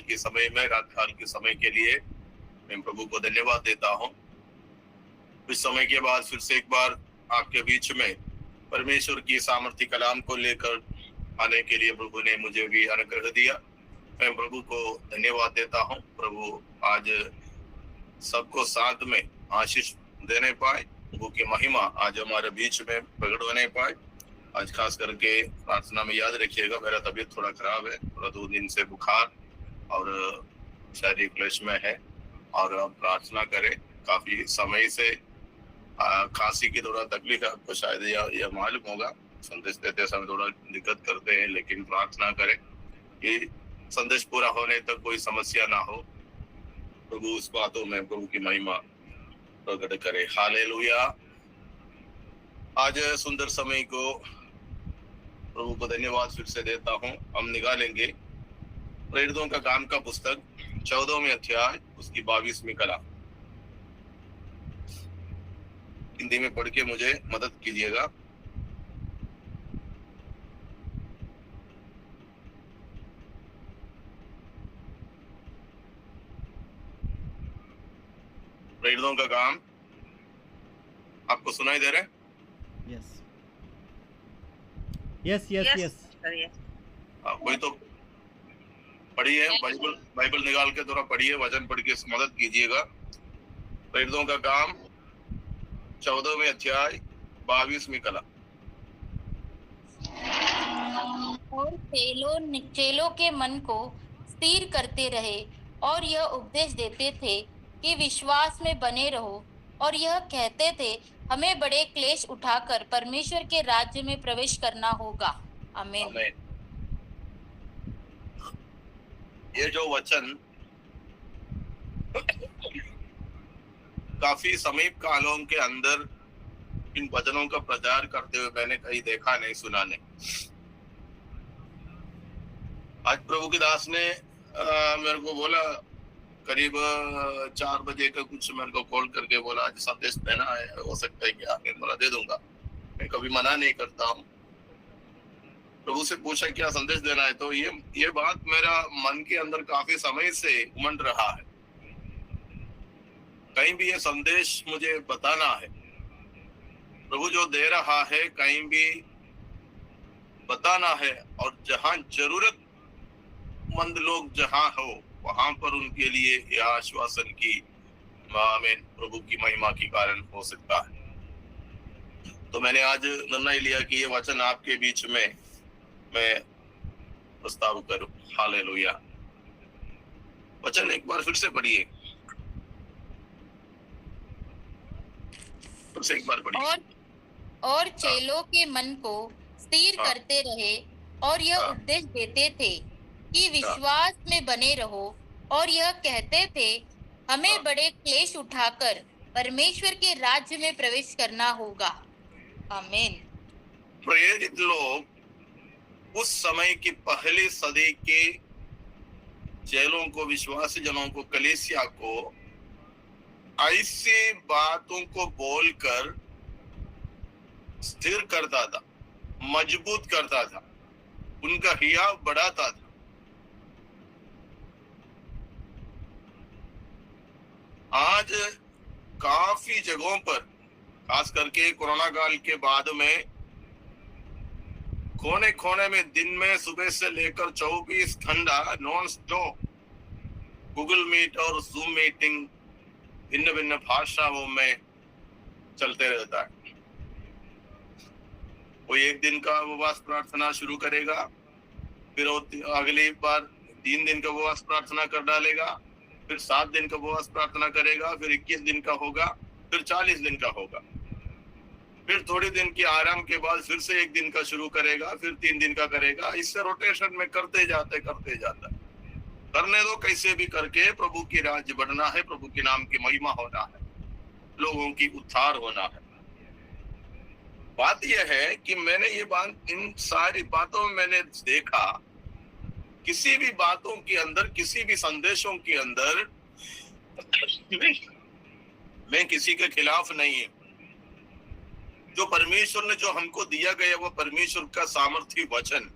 के समय में, रात काल के समय के लिए मैं प्रभु को धन्यवाद देता हूँ। इस समय के बाद फिर से एक बार आपके बीच में परमेश्वर की सामर्थ्य कलाम को लेकर आने के लिए प्रभु ने मुझे भी अनुग्रह दिया। मैं प्रभु को धन्यवाद देता हूँ। प्रभु आज सबको साथ में आशीष देने पाए, प्रभु की महिमा आज हमारे बीच में प्रकट होने पाए। आज खास करके प्रार्थना में याद रखिएगा, मेरा तबीयत थोड़ा खराब है, थोड़ा 2 दिन से बुखार और शारीरिक क्लेश में है, और प्रार्थना करें। काफी समय से खांसी की थोड़ा तकलीफ है, आपको शायद यह मालूम होगा। संदेश देते समय थोड़ा दिक्कत करते हैं, लेकिन प्रार्थना करें कि संदेश पूरा होने तक कोई समस्या ना हो। प्रभु उस बातों में प्रभु की महिमा प्रकट करे। हालेलुया। आज सुंदर समय को प्रभु को धन्यवाद फिर से देता हूँ। हम निकालेंगे प्रेरितों का काम का पुस्तक 14वें अध्याय उसकी 22वीं कला। हिंदी में पढ़ के मुझे मदद कीजिएगा। प्रेरितों का काम आपको सुनाई दे रहा है? Yes yes yes yes. कोई तो पढ़िए, बाइबल निकाल के थोड़ा पढ़िए, वचन पढ़ के मदद कीजिएगा। प्रेरितों का काम 14वें अध्याय 22वीं कला। और चेलों के मन को स्थिर करते रहे और यह उपदेश देते थे कि विश्वास में बने रहो, और यह कहते थे हमें बड़े क्लेश उठाकर परमेश्वर के राज्य में प्रवेश करना होगा। आमीन। आमीन। ये जो वचन काफी समीप कालों के अंदर इन वचनों का प्रचार करते हुए मैंने कहीं देखा नहीं, सुना नहीं। आज प्रभु के दास ने मेरे को बोला, करीब 4 बजे का कुछ मेरे को कॉल करके बोला आज संदेश देना है, हो सकता है क्या? बोला दे दूंगा, मैं कभी मना नहीं करता हूँ। प्रभु से पूछा क्या संदेश देना है, तो ये बात मेरा मन के अंदर काफी समय से उमड़ रहा है। कहीं भी ये संदेश मुझे बताना है, प्रभु जो दे रहा है कहीं भी बताना है, और जहां जरूरतमंद लोग जहां हो वहां पर उनके लिए यह आश्वासन की आमीन प्रभु की महिमा के कारण हो सकता है। तो मैंने आज निर्णय लिया कि ये वचन आपके बीच में मैं प्रस्ताव करूं। हालेलुया। वचन एक बार फिर से पढ़िए, फिर से एक बार पढ़िए। और चेलों के मन को स्थिर करते रहे और यह उपदेश देते थे कि विश्वास में बने रहो, और यह कहते थे हमें बड़े क्लेश उठाकर परमेश्वर के राज्य में प्रवेश करना होगा। आमीन। प्रेरित लोग उस समय की पहली सदी के चेलों को, विश्वासी जनों को, कलीसिया को ऐसी बातों को बोलकर स्थिर करता था, मजबूत करता था, उनका हियाव बढ़ाता था। आज काफी जगहों पर, खास करके कोरोना काल के बाद में, कोने कोने में दिन में सुबह से लेकर 24 घंटा नॉन स्टॉप गूगल मीट और जूम मीटिंग भिन्न भिन्न भाषाओं में चलते रहता है। कोई एक दिन का उपवास प्रार्थना शुरू करेगा, फिर अगली बार 3 दिन का उपवास प्रार्थना कर डालेगा, फिर 7 दिन का उपवास प्रार्थना करेगा, फिर 21 दिन का होगा, फिर 40 दिन का होगा, फिर थोड़ी दिन की आराम के बाद फिर से 1 दिन का शुरू करेगा, फिर 3 दिन का करेगा। इससे रोटेशन में करते जाते करने दो। कैसे भी करके प्रभु की राज्य बढ़ना है, प्रभु के नाम की महिमा होना है, लोगों की उद्धार होना है। बात यह है कि मैंने ये बात, इन सारी बातों में मैंने देखा, किसी भी बातों के अंदर, किसी भी संदेशों के अंदर मैं किसी के खिलाफ नहीं हूं। जो परमेश्वर ने जो हमको दिया गया वो परमेश्वर का सामर्थ्य वचन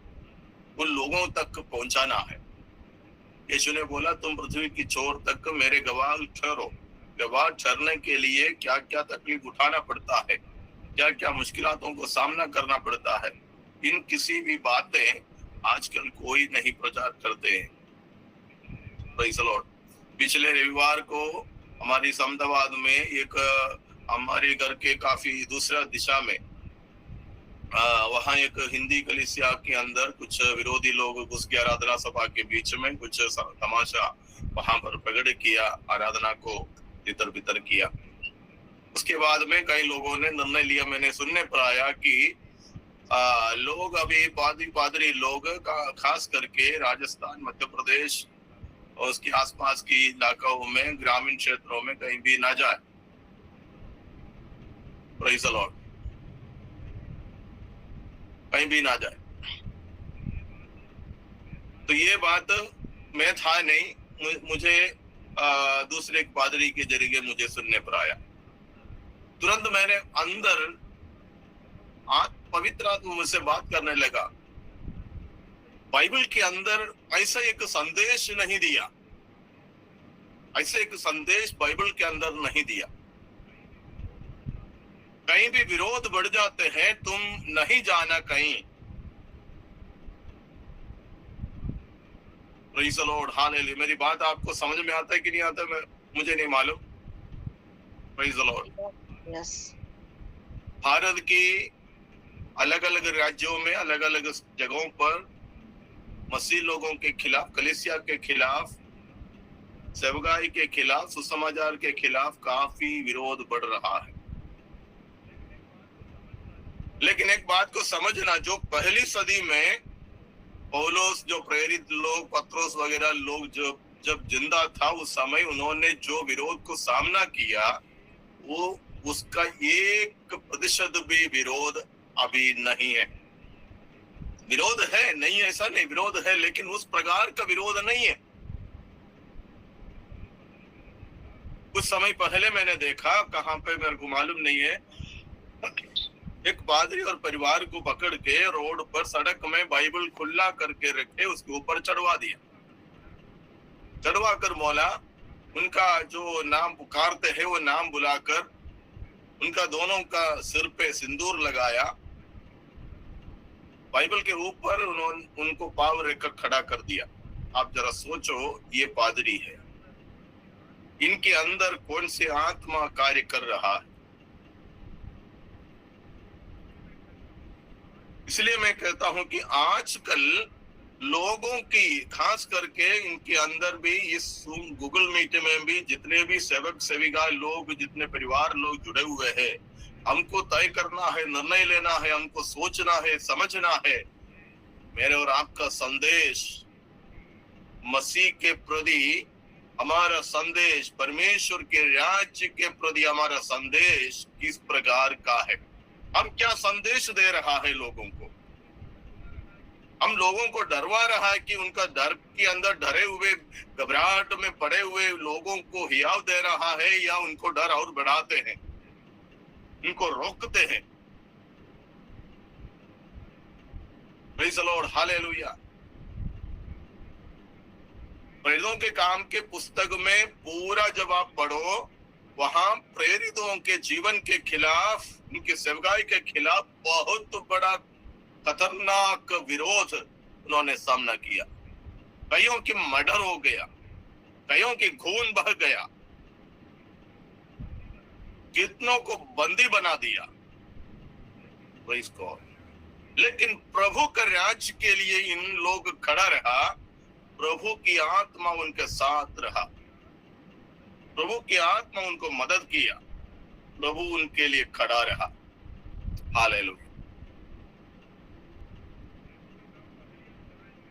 उन लोगों तक पहुंचाना है। यीशु ने बोला तुम पृथ्वी की छोर तक मेरे गवाह ठहरो। गवाह ठहरने के लिए क्या क्या तकलीफ उठाना पड़ता है, क्या क्या मुश्किलों को सामना करना पड़ता है, इन किसी भी बातें आजकल कोई नहीं प्रचार करते हैं। Praise the Lord. पिछले रविवार को हमारी अहमदाबाद में एक हमारे घर के काफी दूसरा दिशा में वहां एक हिंदी कलीसिया के अंदर कुछ विरोधी लोग घुस के आराधना सभा के बीच में कुछ तमाशा वहां पर प्रकट किया, आराधना को तितर बितर किया। उसके बाद में कई लोगों ने निर्णय लिया, मैंने सुनने पर आया कि लोग अभी पादरी लोग खास करके राजस्थान, मध्य प्रदेश और उसके आसपास के इलाकों में, ग्रामीण क्षेत्रों में कहीं भी ना जाए। Praise the Lord. कहीं भी ना जाए। तो ये बात मैं था नहीं, मुझे दूसरे एक पादरी के जरिए मुझे सुनने पर आया। तुरंत मैंने अंदर पवित्र आत्मा मुझसे बात करने लगा, बाइबल के अंदर ऐसा एक संदेश नहीं दिया, ऐसा एक संदेश बाइबल के अंदर नहीं दिया। कहीं भी विरोध बढ़ जाते हैं, तुम नहीं जाना कहीं। Praise the Lord, hallelujah. मेरी बात आपको समझ में आता है कि नहीं आता, मुझे नहीं मालूम। Praise the Lord. Yes. Bharat की अलग अलग राज्यों में, अलग अलग जगहों पर मसीह लोगों के खिलाफ, कलीसिया के खिलाफ, सेवकाई के खिलाफ, सुसमाचार के खिलाफ काफी विरोध बढ़ रहा है। लेकिन एक बात को समझना, जो पहली सदी में पौलुस, जो प्रेरित लोग, पत्रोस वगैरह लोग जब जिंदा था, उस समय उन्होंने जो विरोध को सामना किया, वो उसका 1% भी विरोध अभी नहीं है। विरोध है, नहीं ऐसा नहीं, विरोध है, लेकिन उस प्रकार का विरोध नहीं है। कुछ समय पहले मैंने देखा, कहां पे मेरे को मालूम नहीं है, एक पादरी और परिवार को पकड़ के रोड पर, सड़क में बाइबल खुला करके रखे, उसके ऊपर चढ़वा दिया। चढ़वा कर मौला उनका जो नाम पुकारते हैं वो नाम बुलाकर उनका दोनों का सिर पे सिंदूर लगाया, बाइबल के ऊपर उनको पांव रखकर खड़ा कर दिया। आप जरा सोचो, ये पादरी है, इनके अंदर कौन सी आत्मा कार्य कर रहा है। इसलिए मैं कहता हूं कि आजकल लोगों की, खास करके इनके अंदर भी, इस गूगल मीट में भी जितने भी सेवक सेविका लोग, जितने परिवार लोग जुड़े हुए हैं, हमको तय करना है, निर्णय लेना है, हमको सोचना है, समझना है। मेरे और आपका संदेश, मसीह के प्रति हमारा संदेश, परमेश्वर के राज्य के प्रति हमारा संदेश किस प्रकार का है। हम क्या संदेश दे रहा है लोगों को। हम लोगों को डरवा रहा है कि उनका डर के अंदर डरे हुए, घबराहट में पड़े हुए लोगों को हियाव दे रहा है, या उनको डर और बढ़ाते हैं, उनको रोकते हैं। Praise the Lord, hallelujah. प्रेरितों के काम के पुस्तक में पूरा जब आप पढ़ो, वहां प्रेरितों के जीवन के खिलाफ, उनके सेवकाई के खिलाफ बहुत बड़ा खतरनाक विरोध उन्होंने सामना किया। कईयों की मर्डर हो गया, कईयों की खून बह गया, कितनों को बंदी बना दिया। Praise God. लेकिन प्रभु के राज्य के लिए इन लोग खड़ा रहा, प्रभु की आत्मा उनके साथ रहा, प्रभु की आत्मा उनको मदद किया, प्रभु उनके लिए खड़ा रहा। हालेलुया।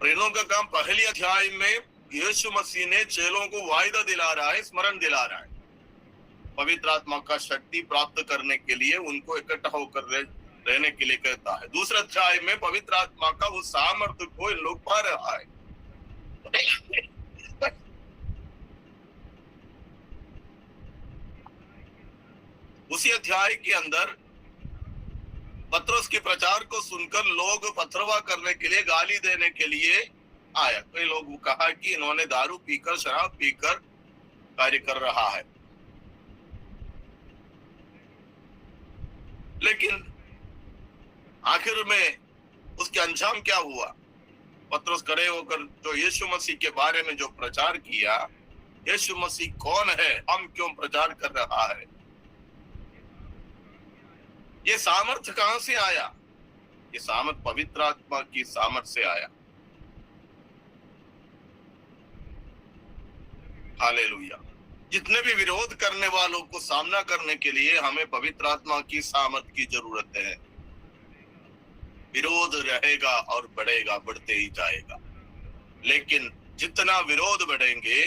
प्रेरितों का काम पहले अध्याय में यीशु मसीह ने चेलों को वायदा दिला रहा है, स्मरण दिला रहा है, पवित्र आत्मा का शक्ति प्राप्त करने के लिए उनको इकट्ठा होकर रहने के लिए कहता है। दूसरे अध्याय में पवित्र आत्मा का उस सामर्थ्य को इन लोग पा रहा है। उसी अध्याय के अंदर पत्रोस के प्रचार को सुनकर लोग पथरवा करने के लिए, गाली देने के लिए आया। कई लोग कहा कि इन्होंने दारू पीकर, शराब पीकर कार्य कर रहा है, लेकिन आखिर में उसके अंजाम क्या हुआ? पतरस खड़े होकर जो यीशु मसीह के बारे में जो प्रचार किया, यीशु मसीह कौन है, हम क्यों प्रचार कर रहा है, ये सामर्थ्य कहां से आया? ये सामर्थ्य पवित्र आत्मा की सामर्थ्य से आया। हालेलुया। जितने भी विरोध करने वालों को सामना करने के लिए हमें पवित्र आत्मा की सामर्थ्य की जरूरत है। विरोध रहेगा और बढ़ेगा, बढ़ते ही जाएगा, लेकिन जितना विरोध बढ़ेंगे,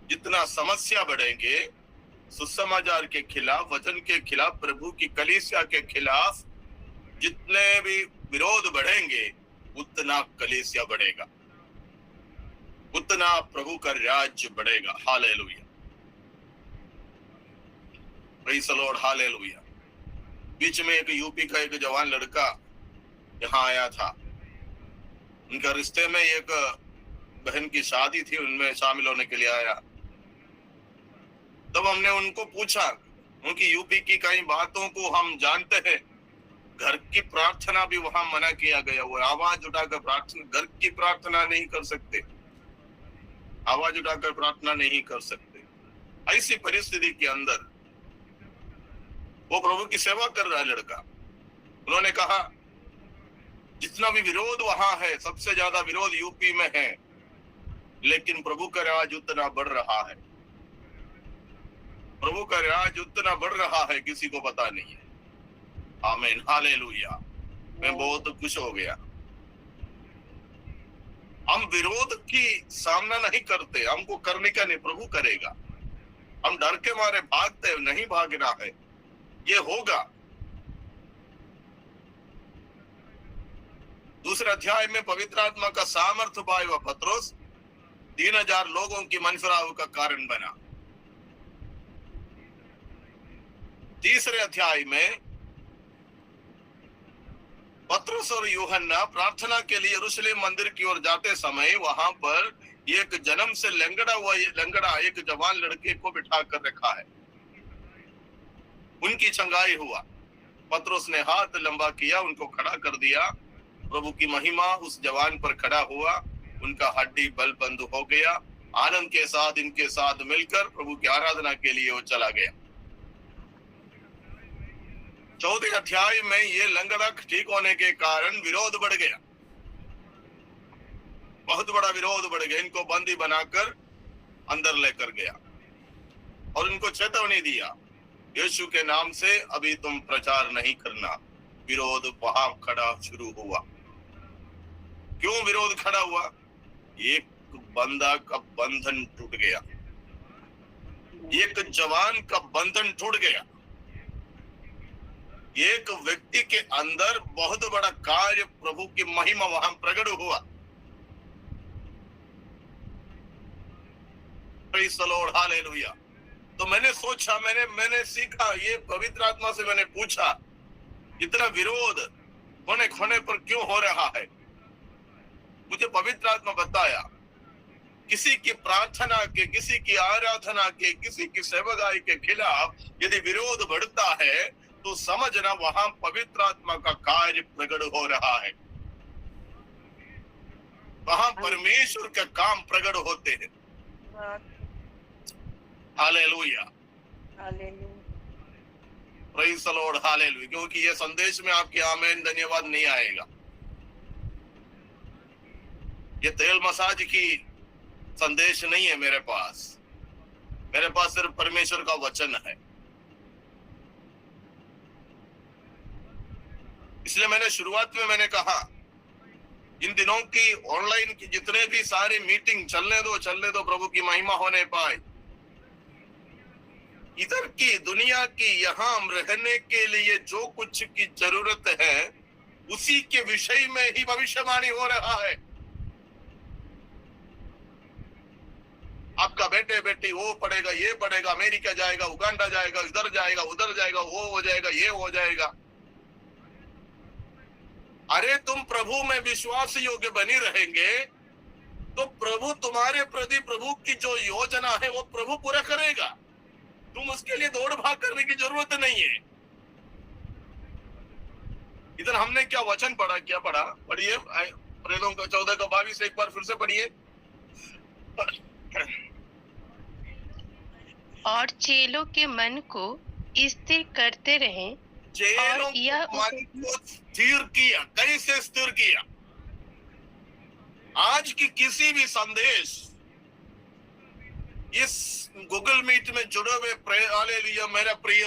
जितना समस्या बढ़ेंगे, सुसमाचार के खिलाफ, वचन के खिलाफ, प्रभु की कलीसिया के खिलाफ जितने भी विरोध बढ़ेंगे, उतना कलीसिया बढ़ेगा, उतना प्रभु का राज्य बढ़ेगा। Hallelujah, praise the Lord, hallelujah. बीच में एक यूपी का एक जवान लड़का यहाँ आया था। उनका रिश्ते में एक बहन की शादी थी, उनमें शामिल होने के लिए आया। तब हमने उनको पूछा, उनकी यूपी की कई बातों को हम जानते हैं। घर की प्रार्थना भी वहां मना किया गया। वो आवाज उठाकर प्रार्थना, घर की प्रार्थना नहीं कर सकते, आवाज उठाकर प्रार्थना नहीं कर सकते। ऐसी परिस्थिति के अंदर वो प्रभु की सेवा कर रहा है लड़का। उन्होंने कहा जितना भी विरोध वहां है, सबसे ज्यादा विरोध यूपी में है, लेकिन प्रभु का राज उतना बढ़ रहा है, प्रभु का राज उतना बढ़ रहा है, किसी को पता नहीं है। आमीन, हालेलुया। मैं बहुत खुश हो गया। हम विरोध की सामना नहीं करते, हमको करने का नहीं, प्रभु करेगा। हम डर के मारे भागते, नहीं भागना है, ये होगा। दूसरे अध्याय में पवित्र आत्मा का सामर्थ्य पाया हुआ पतरस 3000 लोगों की मन फिराव का कारण बना। तीसरे अध्याय में पतरस और यूहन्ना प्रार्थना के लिए यरूशलेम मंदिर की ओर जाते समय वहां पर एक जन्म से लंगड़ा एक जवान लड़के को बिठा कर रखा है। उनकी चंगाई हुआ। पतरस ने हाथ लंबा किया, उनको खड़ा कर दिया। प्रभु की महिमा उस जवान पर खड़ा हुआ, उनका हड्डी बल बंद हो गया। आनंद के साथ इनके साथ मिलकर प्रभु की आराधना के लिए वो चला गया। चौथे अध्याय में ये लंगड़ा ठीक होने के कारण विरोध बढ़ गया, बहुत बड़ा विरोध बढ़ गया। इनको बंदी बनाकर अंदर लेकर गया और इनको चेतावनी दिया, यीशु के नाम से अभी तुम प्रचार नहीं करना। विरोध वहां खड़ा शुरू हुआ। क्यों विरोध खड़ा हुआ? एक बंदा का बंधन टूट गया, एक जवान का बंधन टूट गया। एक व्यक्ति के अंदर बहुत बड़ा कार्य, प्रभु की महिमा वहां प्रकट हुआ। Praise the Lord, hallelujah. तो मैंने सोचा, मैंने सीखा, ये पवित्र आत्मा से मैंने पूछा, इतना विरोध होने पर क्यों हो रहा है? मुझे पवित्र आत्मा बताया, किसी की प्रार्थना के, किसी की आराधना के, किसी की सेवकाई के खिलाफ यदि विरोध बढ़ता है तो समझना वहां पवित्र आत्मा का कार्य प्रकट हो रहा है, वहां परमेश्वर के काम प्रकट होते हैं। Hallelujah, praise the Lord, hallelujah. क्योंकि ये संदेश में आपके आमीन धन्यवाद नहीं आएगा। ये तेल मसाज की संदेश नहीं है मेरे पास सिर्फ परमेश्वर का वचन है। इसलिए मैंने शुरुआत में मैंने कहा, इन दिनों की ऑनलाइन की जितने भी सारी मीटिंग चलने दो, प्रभु की महिमा होने पाए। इधर की दुनिया की यहाँ रहने के लिए जो कुछ की जरूरत है, उसी के विषय में ही भविष्यवाणी हो रहा है। आपका बेटी वो पढ़ेगा, ये पढ़ेगा, अमेरिका जाएगा, उगांडा जाएगा, इधर जाएगा, उधर जाएगा, वो हो जाएगा, ये हो जाएगा। अरे तुम प्रभु में विश्वास योग्य बनी रहेंगे तो प्रभु तुम्हारे प्रति, प्रभु की जो योजना है वो प्रभु पूरा करेगा। तुम उसके लिए दौड़ भाग करने की जरूरत नहीं है। इधर हमने क्या वचन पढ़ा, क्या पढ़ा, पढ़िए प्रेरितों का 14 का 22 एक बार फिर से पढ़िए। और चेलों के मन को स्थिर करते रहें। चेलों और यह के मन को स्थिर किया। कैसे स्थिर किया? आज की किसी भी संदेश इस गूगल मीट में जुड़े हुए हालेलुया मेरा प्रिय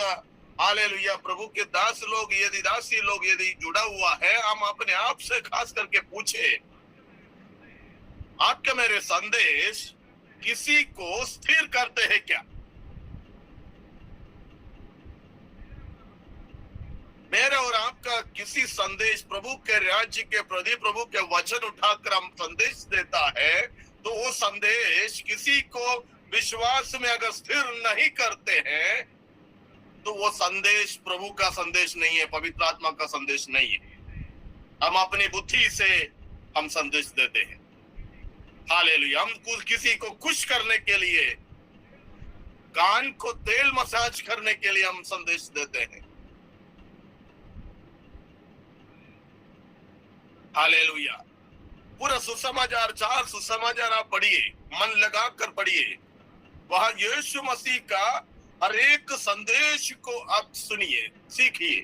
हालेलुया प्रभु के दास लोग, यदि दासी लोग यदि जुड़ा हुआ है, हम अपने आप से खास करके पूछे, आपके मेरे संदेश किसी को स्थिर करते हैं क्या? मेरा और आपका किसी संदेश प्रभु के राज्य के प्रति, प्रभु के वचन उठाकर हम संदेश देता है, तो वो संदेश किसी को विश्वास में अगर स्थिर नहीं करते हैं, तो वो संदेश प्रभु का संदेश नहीं है, पवित्र आत्मा का संदेश नहीं है। हम अपनी बुद्धि से हम संदेश देते हैं। हालेलुया। हम किसी को खुश करने के लिए, कान को तेल मसाज करने के लिए हम संदेश देते हैं। हालेलुया। पूरा सुसमाचार, 4 सुसमाचार आप पढ़िए, मन लगाकर पढ़िए। वहां यीशु मसीह का हर एक संदेश को आप सुनिए, सीखिए।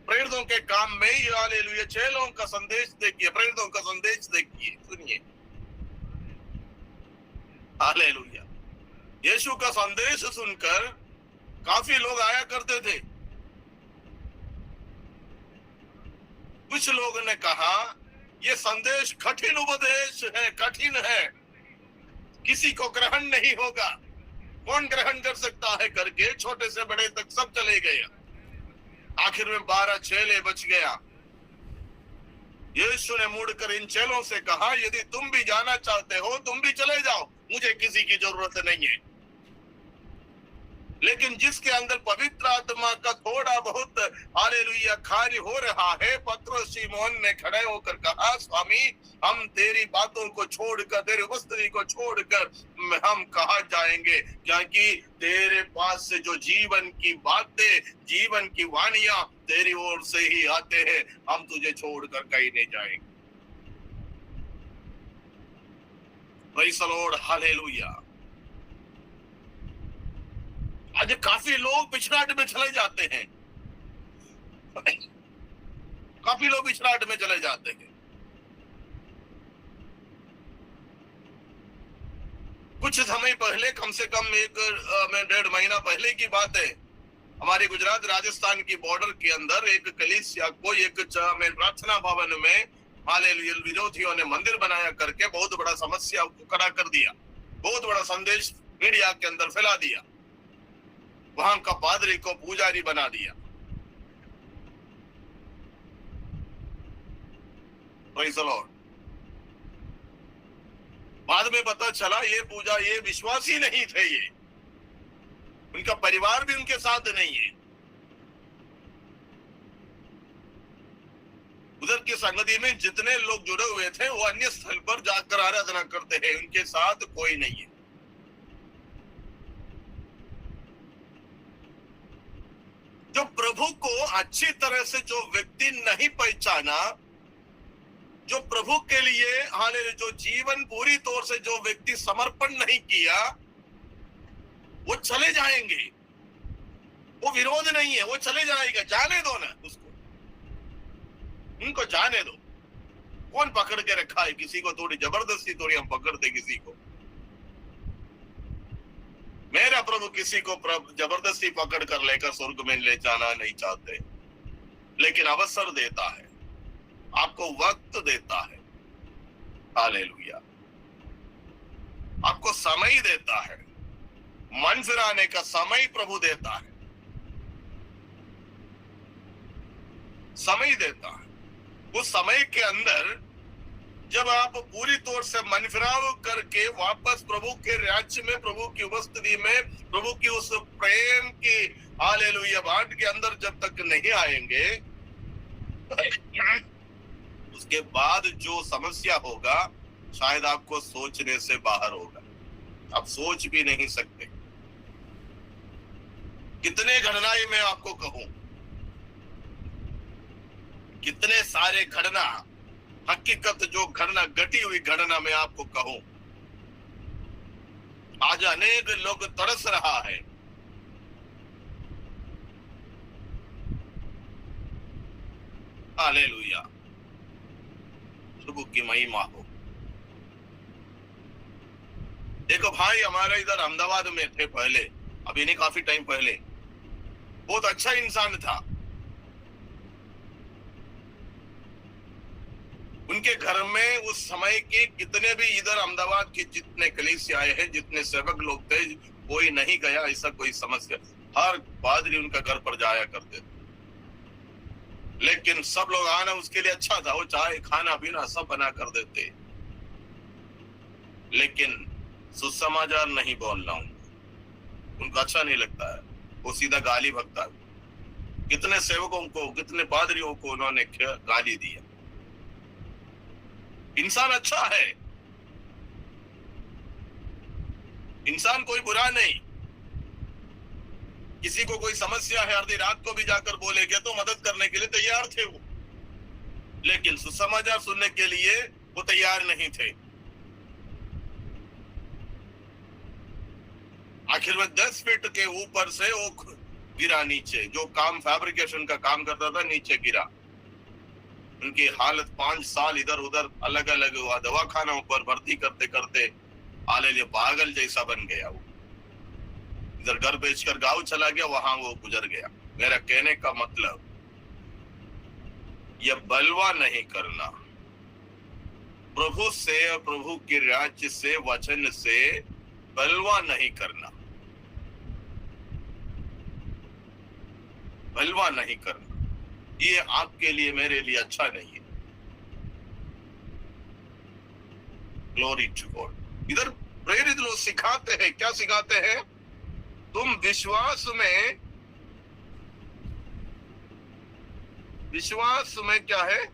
प्रेरितों के काम में ही हालेलुया चेलों का संदेश देखिए, प्रेरितों का संदेश देखिए, सुनिए। हालेलुया। यीशु का संदेश सुनकर काफी लोग आया करते थे। कुछ लोगों ने कहा ये संदेश कठिन उपदेश है, कठिन है, किसी को ग्रहण नहीं होगा, कौन ग्रहण कर सकता है करके छोटे से बड़े तक सब चले गए। आखिर में 12 चेले बच गया। यीशु ने मुड़कर इन चेलों से कहा, यदि तुम भी जाना चाहते हो तुम भी चले जाओ, मुझे किसी की जरूरत नहीं है। लेकिन जिसके अंदर पवित्र आत्मा का थोड़ा बहुत हालेलुया कार्य हो रहा है, पत्रोस शिमोन ने खड़े होकर कहा, स्वामी हम तेरी बातों को छोड़कर, तेरी उपस्थिति को छोड़कर हम कहाँ जाएंगे, क्योंकि तेरे पास से जो जीवन की बातें, जीवन की वाणियां तेरी ओर से ही आते हैं, हम तुझे छोड़कर कहीं नहीं जाएंगे। Praise the Lord, hallelujah. आज काफी लोग पिछड़ाहट में चले जाते हैं, काफी लोग पिछड़ाहट में चले जाते हैं। कुछ समय पहले, कम से कम 1.5 महीना पहले की बात है, हमारे गुजरात राजस्थान की बॉर्डर के अंदर एक कलीसिया को एक प्रार्थना भवन में हालेलुया विरोधियों ने मंदिर बनाया करके बहुत बड़ा समस्या को खड़ा कर दिया, बहुत बड़ा संदेश मीडिया के अंदर फैला दिया, वहां का पादरी को पुजारी बना दिया। Praise the Lord. बाद में पता चला ये विश्वासी नहीं थे, ये उनका परिवार भी उनके साथ नहीं है। उधर की संगति में जितने लोग जुड़े हुए थे वो अन्य स्थल पर जाकर आराधना करते हैं, उनके साथ कोई नहीं है। जो प्रभु को अच्छी तरह से जो व्यक्ति नहीं पहचाना, जो प्रभु के लिए हालेलुया जो जीवन पूरी तौर से जो व्यक्ति समर्पण नहीं किया, वो चले जाएंगे। वो विरोध नहीं है, वो चले जाएगा, जाने दो ना उसको, उनको जाने दो। कौन पकड़ के रखा है किसी को? थोड़ी जबरदस्ती थोड़ी हम पकड़ते किसी को। मेरा प्रभु किसी को जबरदस्ती पकड़ कर लेकर स्वर्ग में ले जाना नहीं चाहते, लेकिन अवसर देता है, आपको वक्त देता है। हालेलुया। आपको समय देता है, मन फिराने का समय प्रभु देता है, समय देता है। उस समय के अंदर जब आप पूरी तौर से मन फिराव करके वापस प्रभु के राज्य में, प्रभु की उपस्थिति में, प्रभु की उस प्रेम की हालेलुया बाट के अंदर जब तक नहीं आएंगे, उसके बाद जो समस्या होगा, शायद आपको सोचने से बाहर होगा, आप सोच भी नहीं सकते। कितने घटनाएं मैं आपको कहूं, कितने सारे घटना, हकीकत जो घटना घटी हुई घटना मैं आपको कहूं। आज अनेक लोग तरस रहा है। हालेलुया, प्रभु की महिमा हो। देखो भाई, हमारे इधर अहमदाबाद में थे पहले, अभी नहीं, काफी टाइम पहले, बहुत अच्छा इंसान था। उनके घर में उस समय के कितने भी इधर अहमदाबाद के जितने कलीसियाए हैं, जितने सेवक लोग थे, कोई नहीं गया ऐसा कोई समस्या। हर पादरी उनका घर पर जाया करते थे, लेकिन सब लोग आना उसके लिए अच्छा था। वो चाय खाना पीना सब बना कर देते, लेकिन सुसमाचार नहीं बोलना उनको अच्छा नहीं लगता है। वो सीधा गाली बकता है। कितने सेवकों को, कितने पादरियों को उन्होंने गाली दिया। इंसान अच्छा है, इंसान कोई बुरा नहीं। किसी को कोई समस्या है, आधी रात को भी जाकर बोलेंगे तो मदद करने के लिए तैयार थे वो, लेकिन सुसमाचार सुनने के लिए वो तैयार नहीं थे। आखिर में 10 फीट के ऊपर से वो गिरा नीचे। जो काम फैब्रिकेशन का काम करता था, नीचे गिरा। उनकी हालत 5 साल इधर उधर अलग अलग हुआ, दवाखानों पर भर्ती करते करते हालेलुया पागल जैसा बन गया। वो इधर घर बेचकर गांव चला गया, वहां वो गुजर गया। मेरा कहने का मतलब, यह बलवा नहीं करना, प्रभु से, प्रभु के राज्य से, वचन से बलवा नहीं करना, बलवा नहीं करना, ये आपके लिए, मेरे लिए अच्छा नहीं है। Glory to God. इधर प्रेरित लोग सिखाते हैं, क्या सिखाते हैं? तुम विश्वास में क्या है?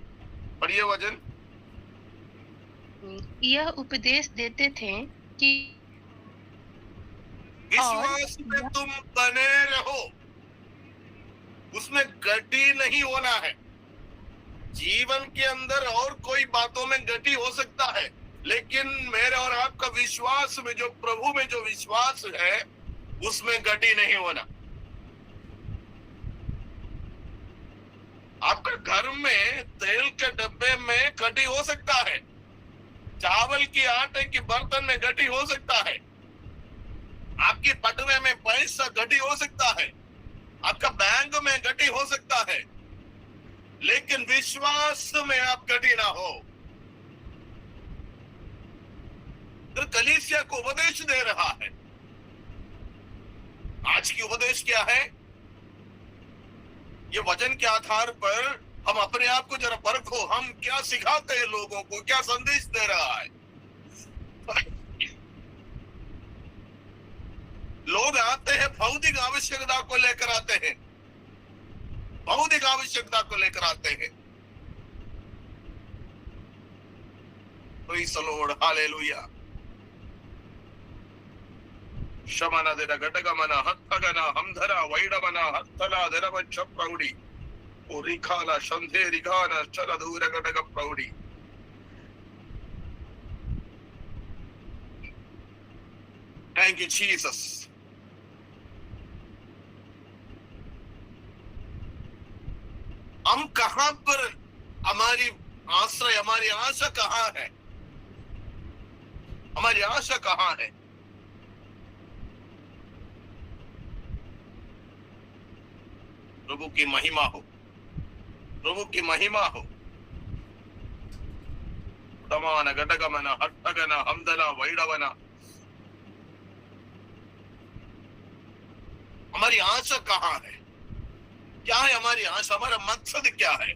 पढ़िए वचन। यह उपदेश देते थे कि विश्वास में तुम बने रहो, उसमें गति नहीं होना है। जीवन के अंदर और कोई बातों में गति हो सकता है, लेकिन मेरे और आपका विश्वास में, जो प्रभु में जो विश्वास है, उसमें गति नहीं होना। आपका घर में तेल के डब्बे में गति हो सकता है, चावल की आटे के बर्तन में गति हो सकता है, आपकी पटवे में पैसा गति हो सकता है, आपका बैंक में गति हो सकता है, लेकिन विश्वास में आप गति ना हो। तो कलीसिया को उपदेश दे रहा है। आज की उपदेश क्या है? ये वचन के आधार पर हम अपने आप को जरा परखो, हम क्या सिखाते हैं लोगों को, क्या संदेश दे रहा है। लोग आते हैं भौतिक आवश्यकता को लेकर आते हैं, भौतिक आवश्यकता को लेकर आते हैं। Praise the Lord, hallelujah. शमना देना घटगमना हत्थगना हमधरा वैडमना हत्थला देरवच्छ प्रौढी ओ रिखाला शंधे रिखाना चल दूर घटग प्रौढी। Thank you Jesus. हम कहां पर, हमारी आश्रय, हमारी आशा कहां है? हमारी आशा कहां है? प्रभु की महिमा हो, प्रभु की महिमा हो। दमान घटगमना हट्टगना हमदना वैडवना। हमारी आशा कहां है? क्या है हमारी आशा? हमारा मकसद क्या है?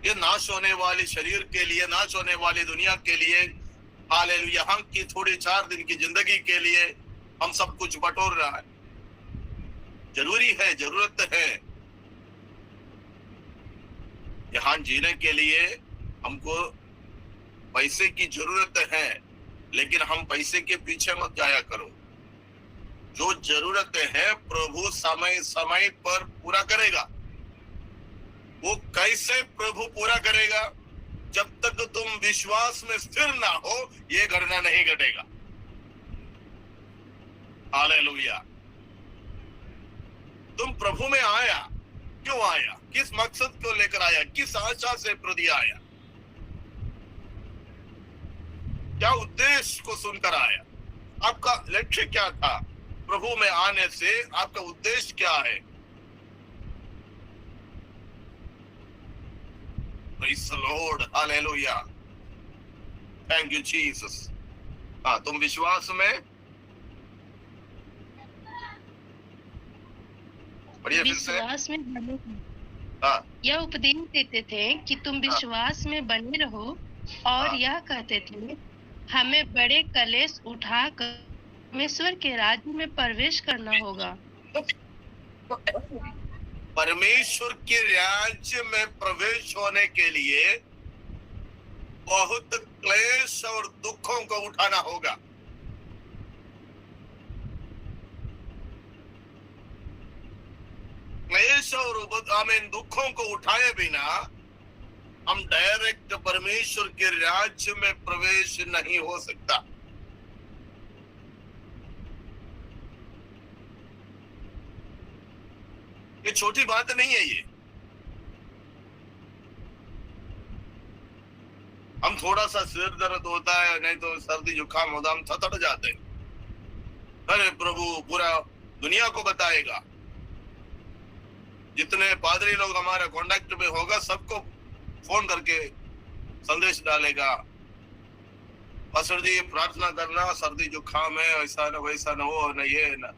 ये नाश होने वाले शरीर के लिए, नाश होने वाली दुनिया के लिए, हालेलुया, हम की थोड़ी 4 दिन की जिंदगी के लिए हम सब कुछ बटोर रहा है। जरूरी है, जरूरत है, यहाँ जीने के लिए हमको पैसे की जरूरत है, लेकिन हम पैसे के पीछे मत जाया करो। जो जरूरत है प्रभु समय समय पर पूरा करेगा। वो कैसे प्रभु पूरा करेगा? जब तक तुम विश्वास में स्थिर ना हो, ये घटना नहीं घटेगा। हालेलुया। तुम प्रभु में आया, क्यों आया? किस मकसद को लेकर आया? किस आशा से प्रति आया? क्या उद्देश्य को सुनकर आया? आपका लक्ष्य क्या था? प्रभु में आने से आपका उद्देश्य क्या है? Praise the Lord, Hallelujah. Thank you, Jesus. हाँ, तुम विश्वास में पढ़िए फिर से। विश्वास में बने। हाँ, यह उपदेश देते थे कि तुम विश्वास में बने रहो, और हाँ। यह कहते थे हमें बड़े कलेश उठाकर परमेश्वर के राज्य में प्रवेश करना होगा। परमेश्वर के राज्य में प्रवेश होने के लिए बहुत क्लेश और दुखों को उठाना होगा। क्लेश और दुखों को उठाए बिना हम डायरेक्ट परमेश्वर के राज्य में प्रवेश नहीं हो सकता। ये छोटी बात नहीं है। ये हम थोड़ा सा सिर दर्द होता है, नहीं तो सर्दी जुकाम होता, हम थतड़ जाते हैं। अरे प्रभु पूरा दुनिया को बताएगा। जितने पादरी लोग हमारे कांटेक्ट में होगा, सबको फोन करके संदेश डालेगा, पास्टर जी प्रार्थना करना, सर्दी जुकाम है, ऐसा ना वैसा ना हो, ना ये ना,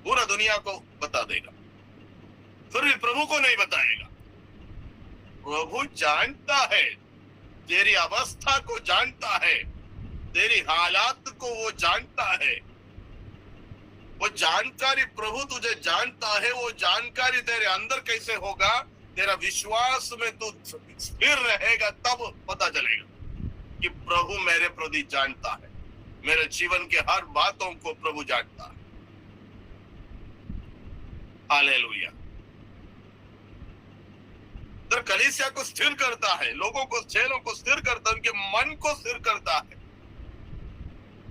पूरा दुनिया को बता देगा। फिर भी प्रभु को नहीं बताएगा। प्रभु जानता है, तेरी अवस्था को जानता है, तेरी हालात को वो जानता है। वो जानकारी प्रभु तुझे जानता है। वो जानकारी तेरे अंदर कैसे होगा? तेरा विश्वास में तू स्थिर रहेगा, तब पता चलेगा कि प्रभु मेरे प्रति जानता है। मेरे जीवन के हर बातों को प्रभु जानता है। हालेलुया। तो कलीसिया को स्थिर करता है, लोगों को, चेलों को स्थिर करता है, उनके मन को स्थिर करता है।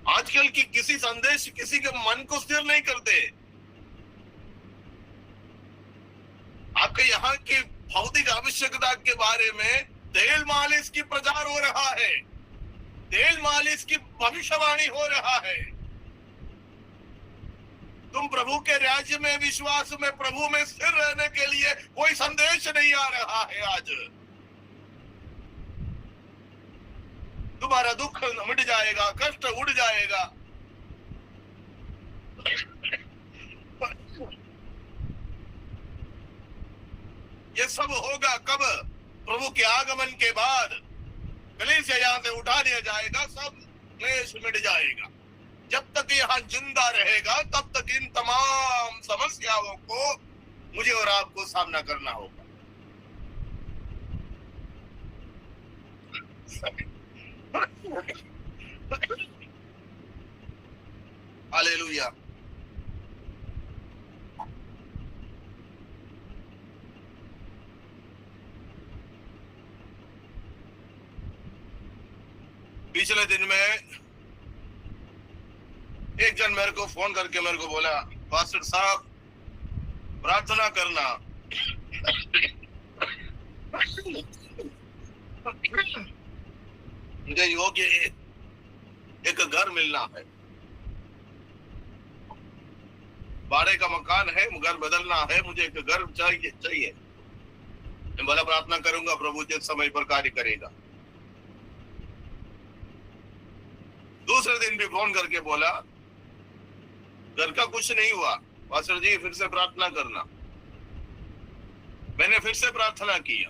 आजकल की किसी संदेश किसी के मन को स्थिर नहीं करते। आपके यहाँ की भौतिक आवश्यकता के बारे में तेल मालिश की प्रचार हो रहा है, तेल मालिश की भविष्यवाणी हो रहा है। तुम प्रभु के राज्य में, विश्वास में, प्रभु में स्थिर रहने के लिए कोई संदेश नहीं आ रहा है। आज तुम्हारा दुख मिट जाएगा, कष्ट उड़ जाएगा। ये सब होगा कब? प्रभु के आगमन के बाद। कलीसिया यहाँ से उठा दिया जाएगा, सब क्लेश मिट जाएगा। जब तक यहाँ जिंदा रहेगा, तब तक इन तमाम समस्याओं को मुझे और आपको सामना करना होगा। हालेलुया। पिछले दिन में एक जन मेरे को फोन करके मेरे को बोला, पास्टर साहब प्रार्थना करना, मुझे योग्य एक घर मिलना है, भाड़े का मकान है, घर बदलना है, मुझे एक घर चाहिए। मैं बोला प्रार्थना करूंगा, प्रभु जिस समय पर कार्य करेगा। दूसरे दिन भी फोन करके बोला घर का कुछ नहीं हुआ, पास्टर जी फिर से प्रार्थना करना। मैंने फिर से प्रार्थना किया।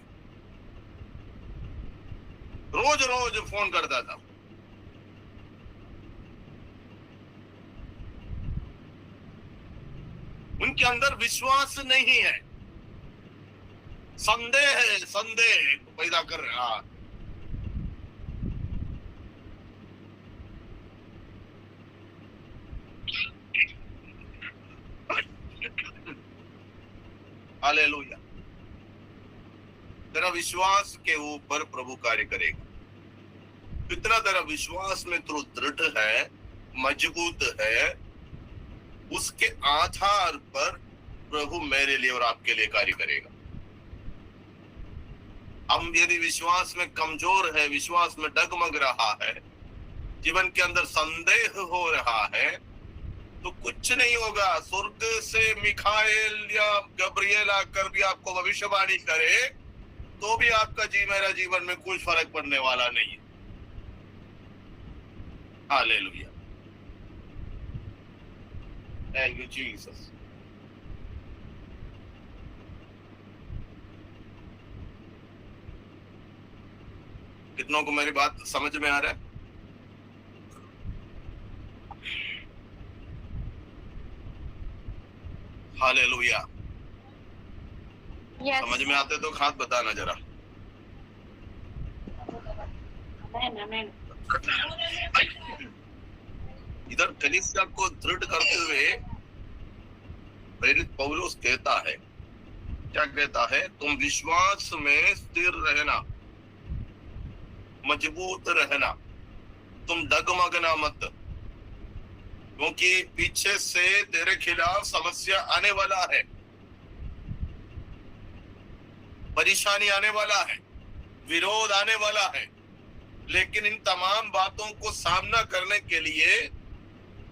रोज रोज फोन करता था। उनके अंदर विश्वास नहीं है, संदेह पैदा कर रहा है। हालेलुया। तेरा विश्वास के ऊपर प्रभु कार्य करेगा। कितना तेरा विश्वास में तू दृढ़ है, मजबूत है, उसके आधार पर प्रभु मेरे लिए और आपके लिए कार्य करेगा। हम यदि विश्वास में कमजोर है, विश्वास में डगमग रहा है, जीवन के अंदर संदेह हो रहा है, तो कुछ नहीं होगा। स्वर्ग से मिखाएल या गब्रिएल आकर भी आपको भविष्यवाणी करे तो भी आपका मेरा जीवन में कुछ फर्क पड़ने वाला नहीं है। Hallelujah, thank you Jesus. कितनों को मेरी बात समझ में आ रहा है? हालेलुया। Yes. समझ में आते तो खात बताना जरा। Amen. इधर कलीसिया को दृढ़ करते हुए प्रेरित पौलुस कहता है, क्या कहता है? तुम विश्वास में स्थिर रहना, मजबूत रहना, तुम डगमगना मत, क्योंकि पीछे से तेरे खिलाफ समस्या आने वाला है, परेशानी आने वाला है, विरोध आने वाला है। लेकिन इन तमाम बातों को सामना करने के लिए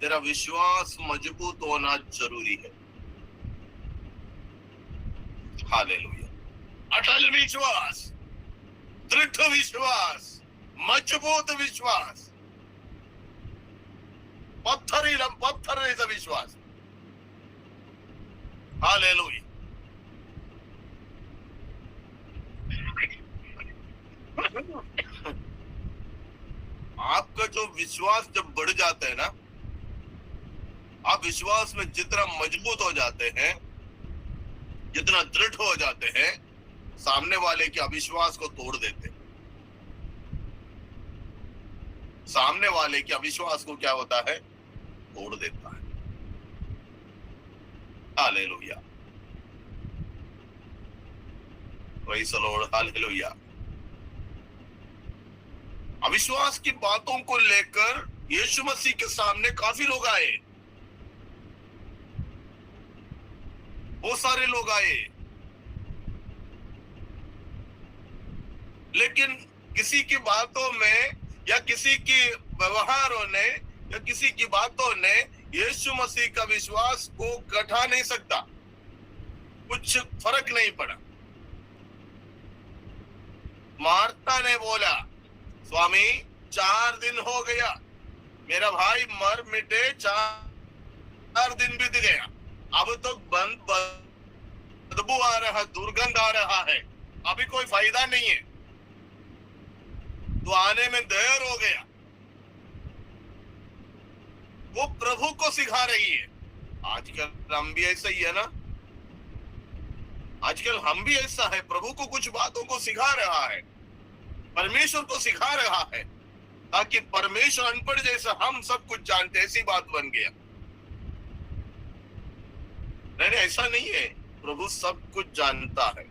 तेरा विश्वास मजबूत होना जरूरी है। हालेलुया। अटल विश्वास, दृढ़ विश्वास, मजबूत विश्वास, पत्थर जैसा विश्वास। हालेलुया। आपका जो विश्वास जब बढ़ जाता है ना, आप विश्वास में जितना मजबूत हो जाते हैं, जितना दृढ़ हो जाते हैं, सामने वाले के अविश्वास को तोड़ देते हैं। सामने वाले के अविश्वास को क्या होता है? तोड़ देता है। Hallelujah, praise the Lord, hallelujah. अविश्वास की बातों को लेकर यीशु मसीह के सामने काफी लोग आए, बहुत सारे लोग आए, लेकिन किसी की बातों में या किसी की व्यवहारों ने या किसी की बातों ने यीशु मसीह का विश्वास को घटा नहीं सकता, कुछ फर्क नहीं पड़ा। मार्था ने बोला, स्वामी 4 दिन हो गया, मेरा भाई मर मिटे 4 दिन बीत गया, अब तो बदबू आ रहा, दुर्गंध आ रहा है, अभी कोई फायदा नहीं है, तो आने में देर हो गया। वो प्रभु को सिखा रही है। आजकल हम भी ऐसा ही है ना, आजकल हम भी ऐसा है, प्रभु को कुछ बातों को सिखा रहा है, परमेश्वर को सिखा रहा है, ताकि परमेश्वर अनपढ़ जैसा हम सब कुछ जानते, ऐसी बात बन गया। नहीं, ऐसा नहीं है, प्रभु सब कुछ जानता है।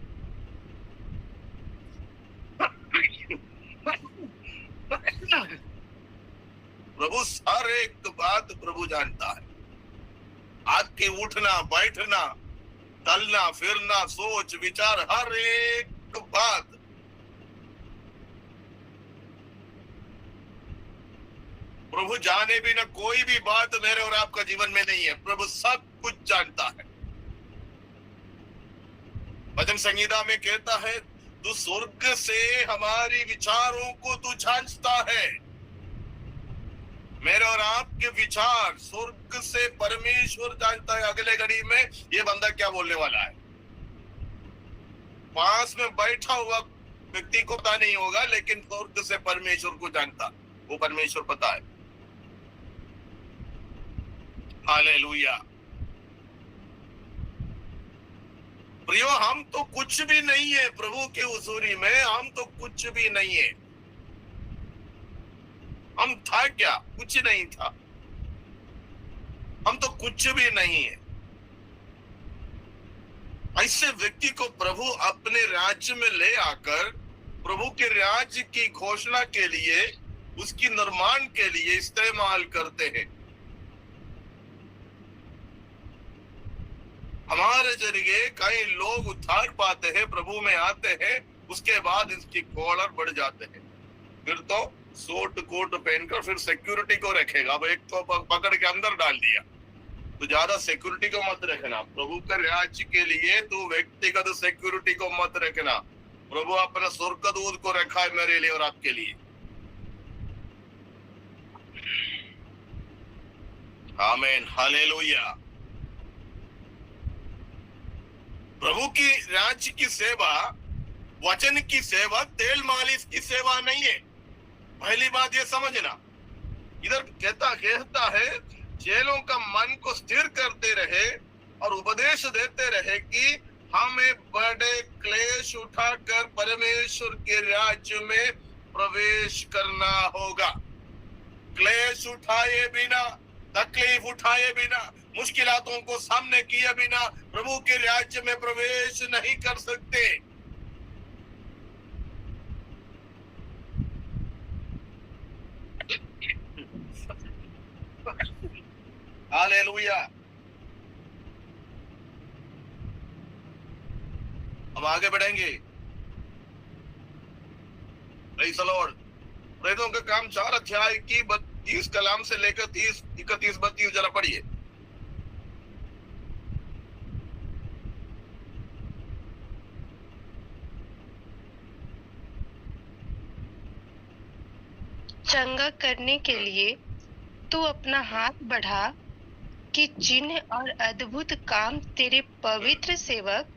प्रभु हर एक बात प्रभु जानता है। आपके उठना बैठना, चलना फिरना, सोच विचार, हर एक बात प्रभु जाने भी ना कोई भी बात मेरे और आपका जीवन में नहीं है, प्रभु सब कुछ जानता है। भजन संगीता में कहता है, तू स्वर्ग से हमारी विचारों को तू जांचता है। मेरे और आपके विचार स्वर्ग से परमेश्वर जानता है। अगले घड़ी में ये बंदा क्या बोलने वाला है, पास में बैठा हुआ व्यक्ति को पता नहीं होगा, लेकिन स्वर्ग से परमेश्वर को जानता, वो परमेश्वर पता है। हालेलुया। प्रियो, हम तो कुछ भी नहीं है प्रभु के हुजूरी में, हम तो कुछ भी नहीं है। हम था क्या? कुछ नहीं था। हम तो कुछ भी नहीं है। ऐसे व्यक्ति को प्रभु अपने राज्य में ले आकर प्रभु के राज्य की घोषणा के लिए, उसकी निर्माण के लिए इस्तेमाल करते हैं। हमारे जरिए कई लोग उद्धार पाते हैं, प्रभु में आते हैं, उसके बाद इसकी कॉलर बढ़ जाते हैं। फिर तो सूट कोट पहनकर फिर सिक्योरिटी को रखेगा। अब एक तो पकड़ के अंदर डाल दिया, तो ज्यादा सिक्योरिटी को मत रखना। प्रभु के राज्य के लिए तो व्यक्तिगत सिक्योरिटी को मत रखना। प्रभु अपने स्वर्गदूत को रखा है मेरे लिए और आपके लिए। आमीन, हालेलुया। प्रभु की राज्य की सेवा, वचन की सेवा तेल मालिश की सेवा नहीं है। पहली बात ये समझना। इधर कहता है चेलों का मन को स्थिर करते रहे और उपदेश देते रहे कि हमें बड़े क्लेश उठाकर परमेश्वर के राज्य में प्रवेश करना होगा। क्लेश उठाए बिना, तकलीफ उठाए बिना, मुश्किलातों को सामने किए बिना प्रभु के राज्य में प्रवेश नहीं कर सकते। हालेलुया। अब आगे बढ़ेंगे। Praise the Lord. प्रेरितों का काम 4 अध्याय की 30 कलाम से लेकर 30, 31, 32 जरा पढ़िए। चंगा करने के लिए तू अपना हाथ बढ़ा कि चिन्ह और अद्भुत काम तेरे पवित्र सेवक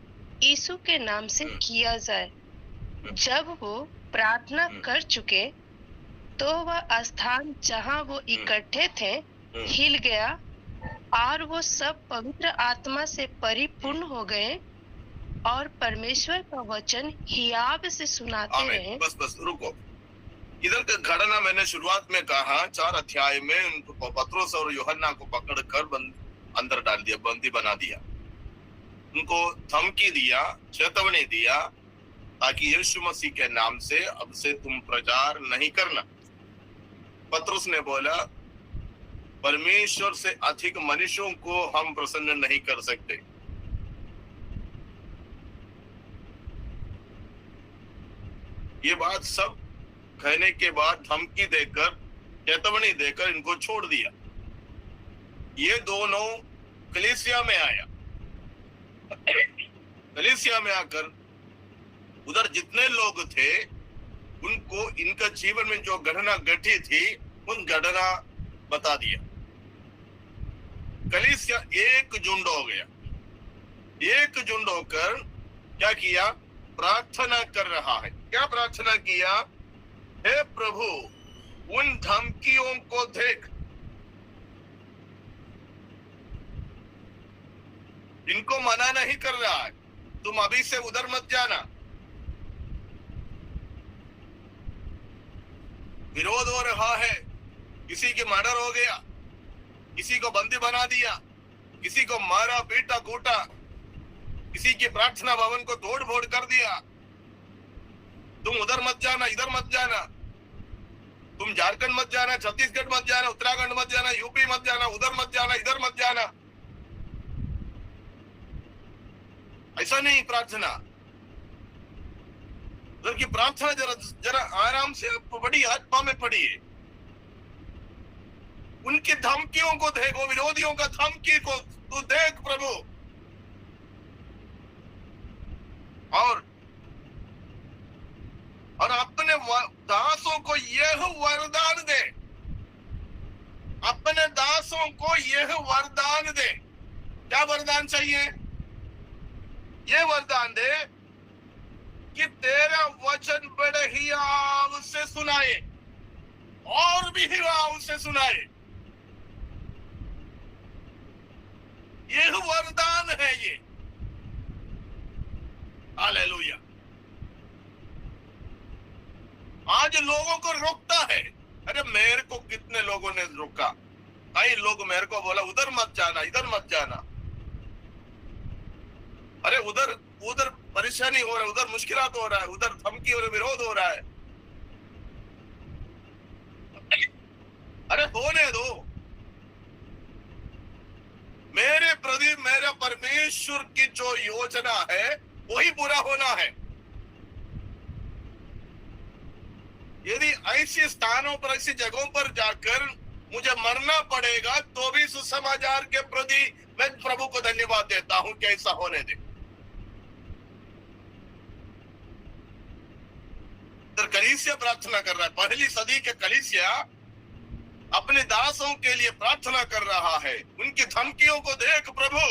यीशु के नाम से किया जाए। जब वो प्रार्थना कर चुके तो वह स्थान जहां वो इकट्ठे थे हिल गया और वो सब पवित्र आत्मा से परिपूर्ण हो गए और परमेश्वर का वचन हियाव से सुनाते रहे। बस रुको। इधर का घटना मैंने शुरुआत में कहा, 4 अध्याय में उनको पतरस और यूहन्ना को पकड़कर अंदर डाल दिया, बंदी बना दिया। उनको धमकी दिया, चेतावनी दिया ताकि यीशु मसीह के नाम से अब से तुम प्रचार नहीं करना। पतरस ने बोला, परमेश्वर से अधिक मनुष्यों को हम प्रसन्न नहीं कर सकते। ये बात सब कहने के बाद धमकी देकर, चेतावनी देकर इनको छोड़ दिया। ये दोनों कलीसिया में आया। कलीसिया में आकर उधर जितने लोग थे उनको इनका जीवन में जो घटना घटी थी उन घटना बता दिया। कलीसिया एक झुंड हो गया। एक झुंड होकर क्या किया? प्रार्थना कर रहा है। क्या प्रार्थना किया? हे प्रभु, उन धमकियों को देख, इनको मना नहीं कर रहा है, तुम अभी से उधर मत जाना। विरोध हो रहा है, किसी की मर्डर हो गया, किसी को बंदी बना दिया, किसी को मारा पीटा कूटा, किसी की प्रार्थना भवन को तोड़ फोड़ कर दिया। तुम उधर मत जाना, इधर मत जाना, तुम झारखंड मत जाना, छत्तीसगढ़ मत जाना, उत्तराखंड मत जाना, यूपी मत जाना, उधर मत जाना, इधर मत जाना। ऐसा नहीं प्रार्थना। जबकि प्रार्थना जरा आराम से बड़ी आत्मा में पढ़िए। उनकी धमकियों को देखो, विरोधियों का धमकी को तू देख प्रभु, और अपने दासों को यह वरदान दे, अपने दासों को यह वरदान दे। क्या वरदान चाहिए? ये वरदान दे कि तेरा वचन बड़े हियाव से सुनाए और भी हियाव से सुनाए। यह वरदान है। लोगों को रोकता है। अरे मेरे को कितने लोगों ने रोका, कई लोग मेरे को बोला उधर मत जाना, इधर मत जाना। अरे उधर उधर परेशानी हो रहा है, उधर मुश्किलात हो रहा है, उधर धमकी और विरोध हो रहा है। अरे होने दो। मेरे प्रति मेरा परमेश्वर की जो योजना है वही पूरा होना है। यदि ऐसे स्थानों पर, ऐसी जगहों पर जाकर मुझे मरना पड़ेगा तो भी सुसमाचार के प्रति मैं प्रभु को धन्यवाद देता हूं कि ऐसा होने दे। कलीसिया प्रार्थना कर रहा है, पहली सदी के कलीसिया अपने दासों के लिए प्रार्थना कर रहा है। उनकी धमकियों को देख प्रभु,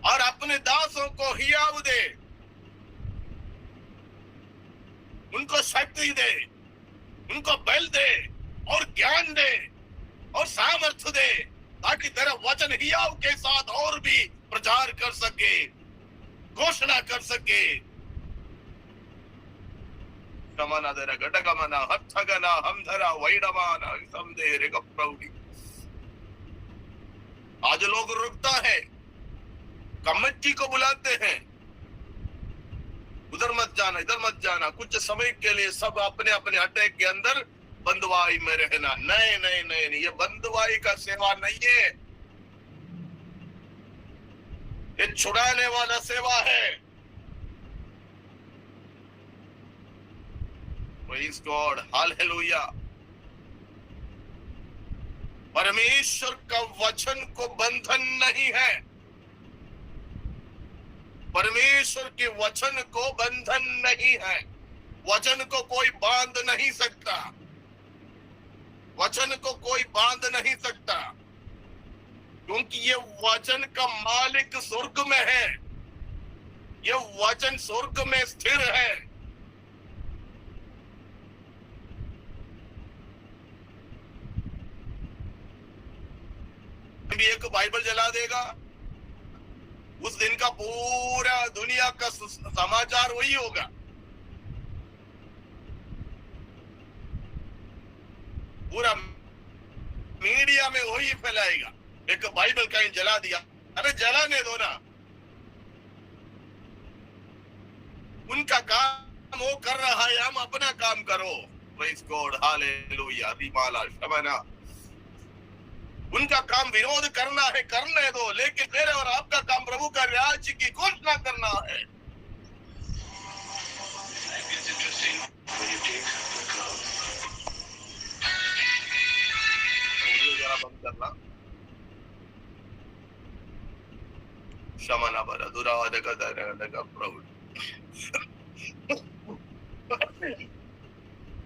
और अपने दासों को हियाव दे, उनको शक्ति दे, उनको बल दे और ज्ञान दे और सामर्थ्य दे, ताकि तेरा वचन हियाव के साथ और भी प्रचार कर सके, घोषणा कर सके। गमना दे गटगमना हत्थगना हमधरा वैडमाना समदेरे गप्रौडी। आज लोग रुकता है, कमेटी को बुलाते हैं, उधर मत जाना, इधर मत जाना, कुछ समय के लिए सब अपने अपने अड्डे के अंदर बंदवाई में रहना। नहीं नहीं नहीं नहीं, ये बंदवाई का सेवा नहीं है, ये छुड़ाने वाला सेवा है। Praise God, hallelujah. परमेश्वर का वचन को बंधन नहीं है, परमेश्वर के वचन को बंधन नहीं है। वचन को कोई बांध नहीं सकता, वचन को कोई बांध नहीं सकता, क्योंकि ये वचन का मालिक स्वर्ग में है, ये वचन स्वर्ग में स्थिर है। भी एक बाइबल जला देगा, उस दिन का पूरा दुनिया का समाचार वही होगा। पूरा मीडिया में वही फैलाएगा, एक बाइबल कहीं जला दिया। अरे जलाने दो ना, उनका काम वो कर रहा है, हम अपना काम करो। प्रेज़ गॉड, हालेलुया, रिमाला शबना। उनका काम विरोध करना है, करने दो, लेकिन मेरे और आपका काम प्रभु का राज्य की घोषणा करना है। जरा बंद करना। शमना बरा दुरादक दरदक प्रभु।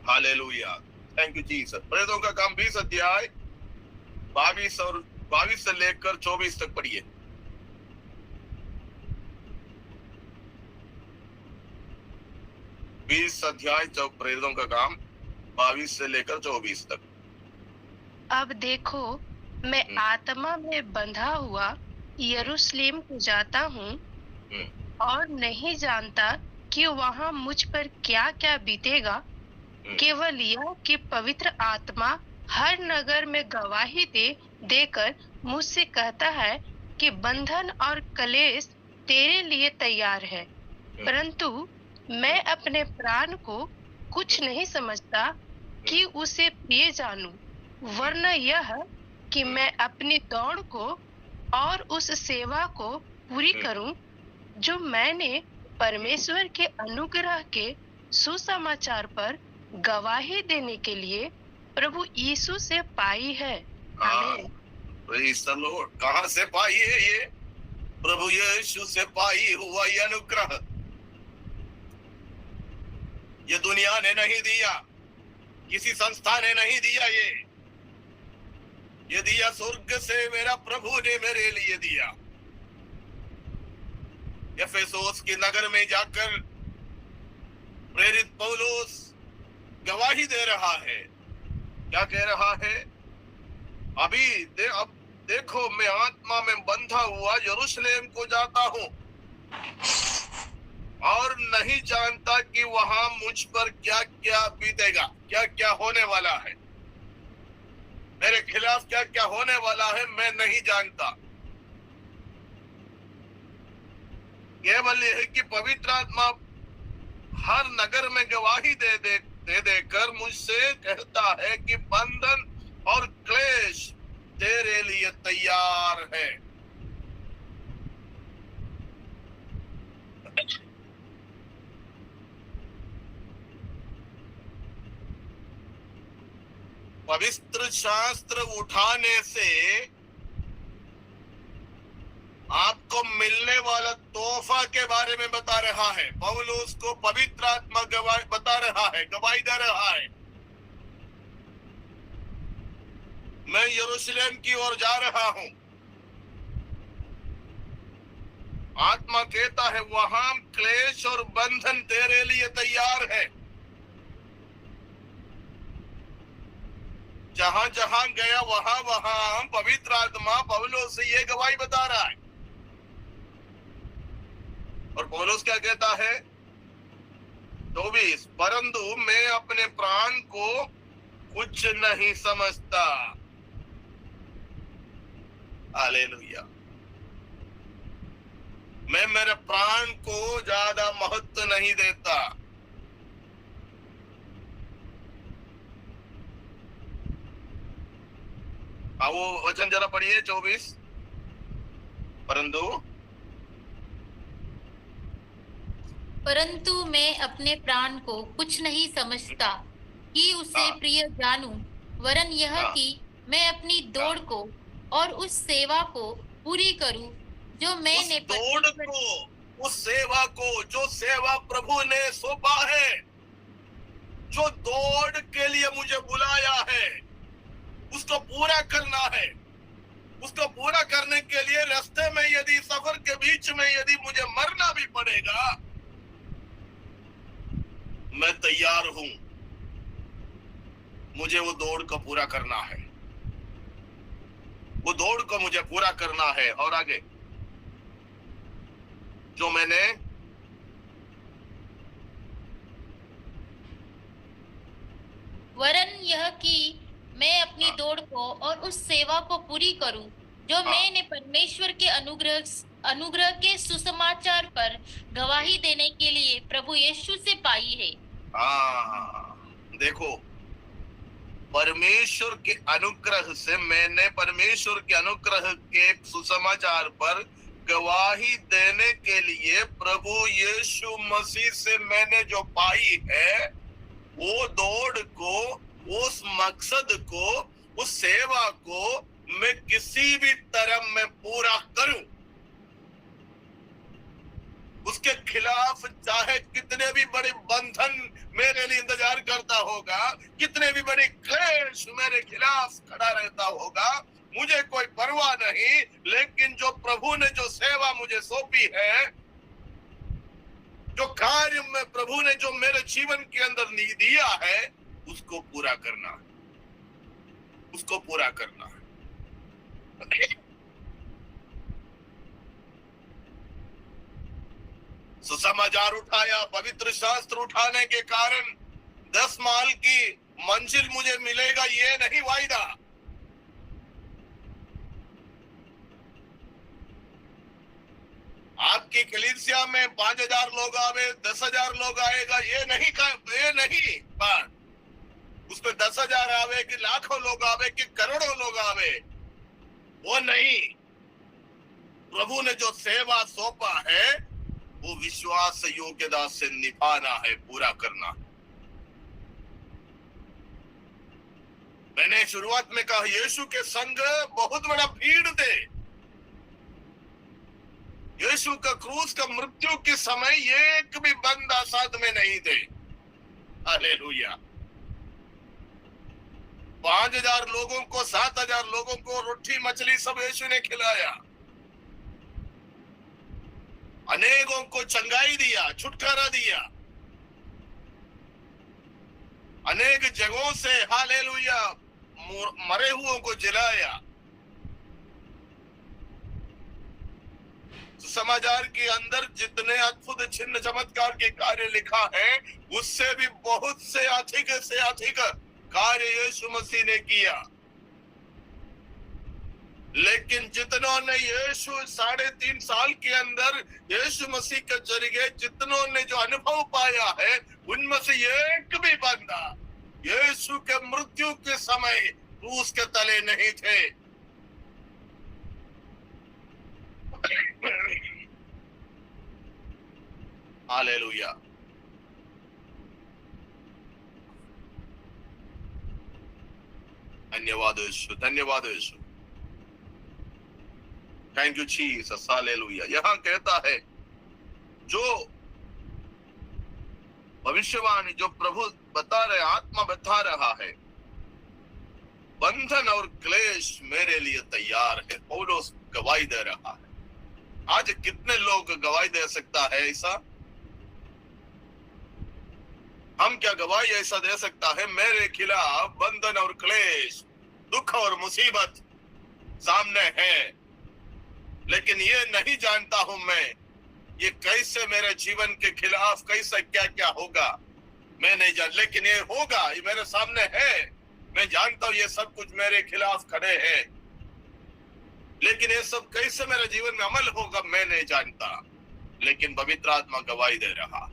Hallelujah, thank you Jesus. प्रेरितों का काम 20 अध्याय 22 से लेकर 24 तक पढ़िए। अध्याय प्रेरितों का काम 22 से लेकर 24 तक। अब देखो, मैं आत्मा में बंधा हुआ यरूशलेम को जाता हूँ और नहीं जानता कि वहाँ मुझ पर क्या क्या बीतेगा। केवल यह कि पवित्र आत्मा हर नगर में गवाही देकर मुझसे कहता है कि बंधन और कलेश तेरे लिए तैयार है, परंतु मैं अपने प्राण को कुछ नहीं समझता कि उसे प्रिय जानूं, वरना यह कि मैं अपनी दौड़ को और उस सेवा को पूरी करूं जो मैंने परमेश्वर के अनुग्रह के सुसमाचार पर गवाही देने के लिए प्रभु यीशु से पाई है। आमीन। Praise the Lord. कहां से पाई है ये? प्रभु यीशु से पाई हुआ ये अनुग्रह। ये दुनिया ने नहीं दिया, किसी संस्था ने नहीं दिया, ये दिया स्वर्ग से मेरा प्रभु ने मेरे लिए दिया। एफेसोस के नगर में जाकर प्रेरित पौलुस गवाही दे रहा है। क्या कह रहा है? अब देखो, मैं आत्मा में बंधा हुआ यरूशलेम को जाता हूं। और नहीं जानता कि वहां मुझ पर क्या क्या बीतेगा, क्या क्या होने वाला है, मेरे खिलाफ क्या क्या होने वाला है, मैं नहीं जानता। केवल यह है कि पवित्र आत्मा हर नगर में गवाही दे देकर मुझसे कहता है कि बंधन और क्लेश तेरे लिए तैयार है। पवित्र शास्त्र उठाने से आपको मिलने वाला तोहफा के बारे में बता रहा है। पौलुस को पवित्र आत्मा गवाही बता रहा है, गवाही दे रहा है। मैं यरूशलेम की ओर जा रहा हूं। आत्मा कहता है वहां क्लेश और बंधन तेरे लिए तैयार है। जहां जहां गया वहां वहां पवित्र आत्मा पौलुस से ये गवाही बता रहा है। और पौलुस क्या कहता है? 24, परंतु मैं अपने प्राण को कुछ नहीं समझता। हालेलुया। मैं मेरे प्राण को ज्यादा महत्व नहीं देता। वो वचन जरा पढ़िए 24। परंतु मैं अपने प्राण को कुछ नहीं समझता कि उसे हाँ। प्रिय जानूं, वरन यह हाँ। कि मैं अपनी दौड़ को और उस सेवा को पूरी करूं जो मैंने उस दौड़ को, उस सेवा को, जो सेवा प्रभु ने सौंपा है, जो दौड़ के लिए मुझे बुलाया है, उसको पूरा करना है। उसको पूरा करने के लिए रास्ते में यदि सफर के बीच में यदि मुझे मरना भी पड़ेगा, मैं तैयार हूं। मुझे वो दौड़ को पूरा करना है। वो दौड़ को मुझे पूरा करना है। और आगे जो मैंने वरन यह कि मैं अपनी दौड़ को और उस सेवा को पूरी करूं जो मैंने परमेश्वर के अनुग्रह के सुसमाचार पर गवाही देने के लिए प्रभु यीशु से पाई है। देखो, परमेश्वर के अनुग्रह से, मैंने परमेश्वर के अनुग्रह के सुसमाचार पर गवाही देने के लिए प्रभु यीशु मसीह से मैंने जो पाई है, वो दौड़ को, उस मकसद को, उस सेवा को मैं किसी भी तरह में पूरा करूं। उसके खिलाफ चाहे कितने भी बड़े बंधन मेरे लिए इंतजार करता होगा, कितने भी बड़े क्लेश मेरे खिलाफ खड़ा रहता होगा, मुझे कोई परवाह नहीं। लेकिन जो प्रभु ने जो सेवा मुझे सौंपी है, जो कार्य में प्रभु ने जो मेरे जीवन के अंदर दिया है, उसको पूरा करना है। उसको पूरा करना है। सुसमाचार उठाया, पवित्र शास्त्र उठाने के कारण 10 माइल की मंजिल मुझे मिलेगा, ये नहीं वायदा। आपकी कलीसिया में 5,000 लोग आवे, 10,000 लोग आएगा, ये नहीं बात। उसमें 10,000 आवे कि लाखों लोग आवे कि करोड़ों लोग आवे, वो नहीं। प्रभु ने जो सेवा सौंपा है, वो विश्वास योग्यता से निभाना है, पूरा करना। मैंने शुरुआत में कहा, यीशु के संग बहुत बड़ा भीड़ थे। यीशु का क्रूस का मृत्यु के समय एक भी बंदा साथ में नहीं थे। हालेलुया। 5,000 लोगों को, 7,000 लोगों को रोटी मछली सब यीशु ने खिलाया। अनेकों को चंगाई दिया, छुटकारा दिया। अनेक जगहों से हालेलुया मरे हुओं को जिलाया। समाचार के अंदर जितने अद्भुत चिन्ह चमत्कार के कार्य लिखा है, उससे भी बहुत से अधिक कार्य यीशु मसीह ने किया। लेकिन जितनों ने यीशु 3.5 साल के अंदर यीशु मसीह के जरिए जितनों ने जो अनुभव पाया है, उनमें से एक भी बंदा यीशु के मृत्यु के समय क्रूस के तले नहीं थे। हालेलुया। धन्यवाद यीशु, धन्यवाद यीशु। Thank you Jesus, hallelujah. यहां कहता है जो भविष्यवाणी जो प्रभु बता रहे, आत्मा बता रहा है, बंधन और क्लेश मेरे लिए तैयार है। पौलुस गवाही दे रहा है। आज कितने लोग गवाही दे सकता है ऐसा? हम क्या गवाही ऐसा दे सकता है? मेरे खिलाफ बंधन और क्लेश, दुख और मुसीबत सामने है, लेकिन ये नहीं जानता हूं मैं ये कैसे मेरे जीवन के खिलाफ कैसे क्या क्या होगा, मैं नहीं जान, लेकिन ये होगा, ये मेरे सामने है। मैं जानता हूं ये सब कुछ मेरे खिलाफ खड़े हैं, लेकिन ये सब कैसे मेरे जीवन में अमल होगा मैं नहीं जानता। लेकिन पवित्र आत्मा गवाही दे रहा,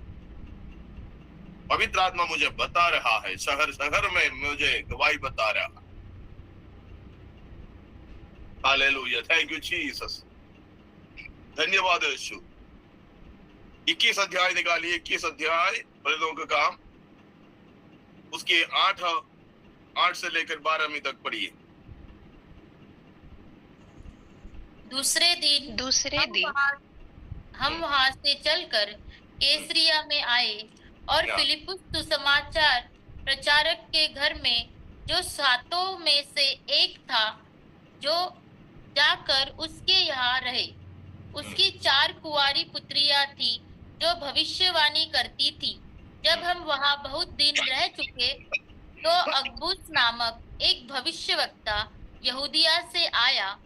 पवित्र आत्मा मुझे बता रहा है, शहर शहर में मुझे गवाही बता रहा। हालेलुया, थैंक यू जीसस, धन्यवाद यीशु। 21 अध्याय निकालिए, 21 अध्याय प्रेरितों का काम, उसके 8 से लेकर 12वीं तक पढ़िए। दूसरे दिन हम वहां से चलकर कैसरिया में आए और फिलिप्पुस सुसमाचार प्रचारक के घर में, जो 7 में से एक था, जो जाकर उसके यहाँ रहे। उसकी 4 कुंवारी पुत्रियां थी जो भविष्यवाणी करती थी। जब हम वहां बहुत दिन रह चुके तो अगबुस नामक एक भविष्यवक्ता यहूदिया से आया।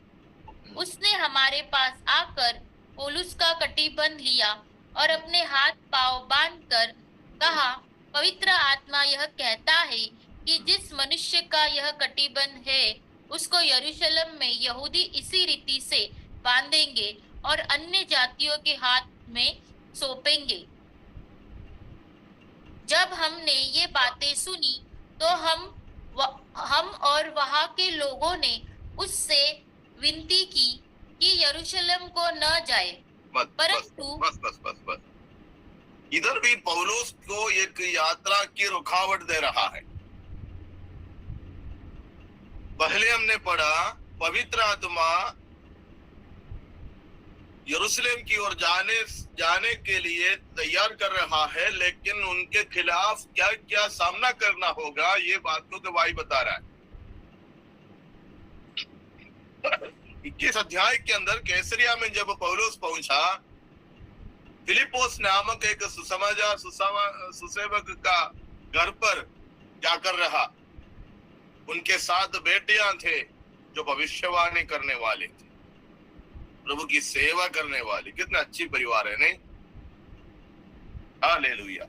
उसने हमारे पास आकर पौलुस का कटीबंध लिया और अपने हाथ पांव बांधकर कहा, पवित्र आत्मा यह कहता है कि जिस मनुष्य का यह कटीबंध है उसको यरूशलेम में यहूदी इसी रीति से बांधेंगे और अन्य जातियों के हाथ में सौंपेंगे। जब हमने ये बातें सुनी तो हम और वहां के लोगों ने उससे विनती की कि यरूशलेम को न जाए, परंतु बस इधर भी पौलुस को एक यात्रा की रुकावट दे रहा है। पहले हमने पढ़ा पवित्र आत्मा यरूशलेम की ओर जाने के लिए तैयार कर रहा है, लेकिन उनके खिलाफ क्या क्या सामना करना होगा ये बात को गवाही बता रहा है। 21 अध्याय के अंदर कैसरिया में जब पौलुस पहुंचा, फिलिप्पुस नामक एक सुसेवक का घर पर जाकर रहा। उनके 7 बेटियां थे जो भविष्यवाणी करने वाले थे, प्रभु की सेवा करने वाली। कितना अच्छी परिवार है, नहीं? हालेलुया,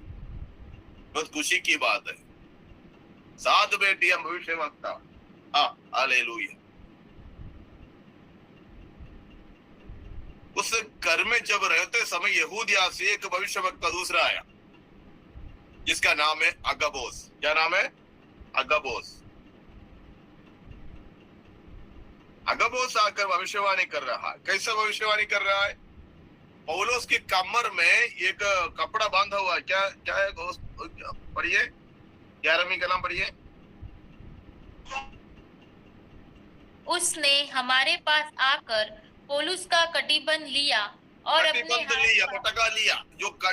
बहुत खुशी की बात है। 7 बेटियां भविष्यवक्ता। हालेलुया। उस घर में जब रहते समय यहूदिया से एक भविष्यवक्ता दूसरा आया, जिसका नाम है अगबोस। क्या नाम है? अगबोस। अगबोस आकर भविष्यवाणी कर रहा है। कैसे भविष्यवाणी कर रहा है? पौलुस की कमर में एक कपड़ा बांधा हुआ है। क्या है? पढ़िए, 11वीं कलम पढ़िए। उसने हमारे पास आकर पौलुस का कटीबंध लिया और पटका लिया।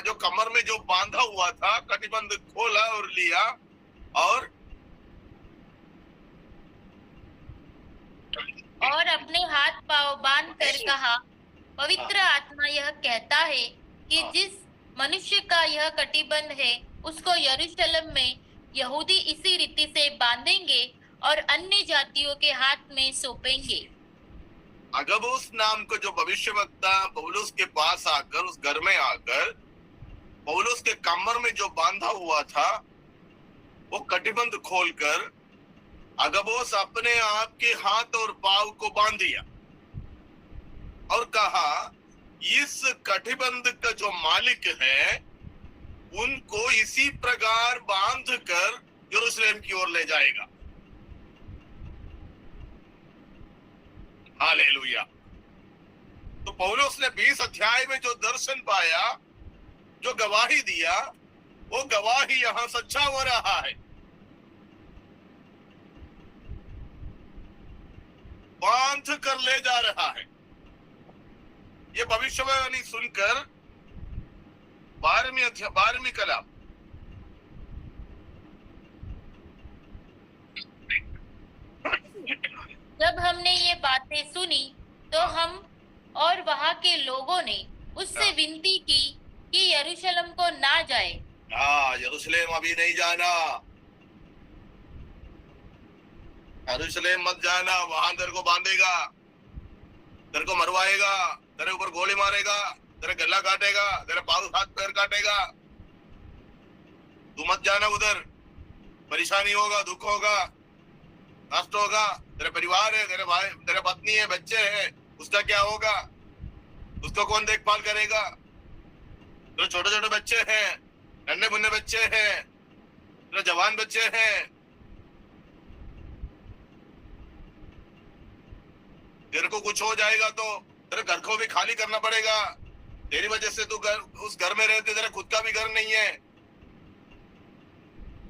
जो कमर में जो बांधा हुआ था, कटीबंध खोला और लिया, और अपने हाथ पांव बांध कर कहा, पवित्र आत्मा यह कहता है कि जिस मनुष्य का यह कटीबंध है उसको यरूशलेम में यहूदी इसी रीति से बांधेंगे और अन्य जातियों के हाथ में सौंपेंगे। अगबुस नाम का जो भविष्यवक्ता पौलुस के पास आकर, उस घर में आकर, पौलुस के कमर में जो बांधा हुआ था वो कटिबंध खोलकर अगबुस अपने आप के हाथ और पांव को बांध दिया और कहा, इस कटिबंध का जो मालिक है उनको इसी प्रकार बांध कर यरूशलेम की ओर ले जाएगा। हालेलुया। तो पौलुस ने 20 अध्याय में जो दर्शन पाया, जो गवाही दिया, वो गवाही यहां सच्चा हो रहा है। बांध कर ले जा रहा है। ये भविष्यवाणी सुनकर 12वीं कलाम, जब हमने ये बातें सुनी तो हम और वहां के लोगों ने उससे विनती की कि यरूशलेम को ना जाए। यरूशलेम अभी नहीं जाना, यरूशलेम मत जाना, वहां तेरे को बांधेगा, तेरे को मरवाएगा, तेरे ऊपर गोली मारेगा, तेरे गला काटेगा, तेरे पाँव हाथ पैर काटेगा। तू मत जाना उधर, परेशानी होगा, दुख होगा, नष्ट होगा। तेरे परिवार है, तेरे भाई, तेरे पत्नी है, बच्चे हैं, उसका क्या होगा? उसको कौन देखभाल करेगा? तेरे छोटे छोटे बच्चे हैं, नन्हे मुन्ने बच्चे हैं, तेरे जवान बच्चे हैं। तेरे को कुछ हो जाएगा तो तेरे घर को भी खाली करना पड़ेगा। तेरी वजह से तू उस घर में रहते, तेरा खुद का भी घर नहीं है,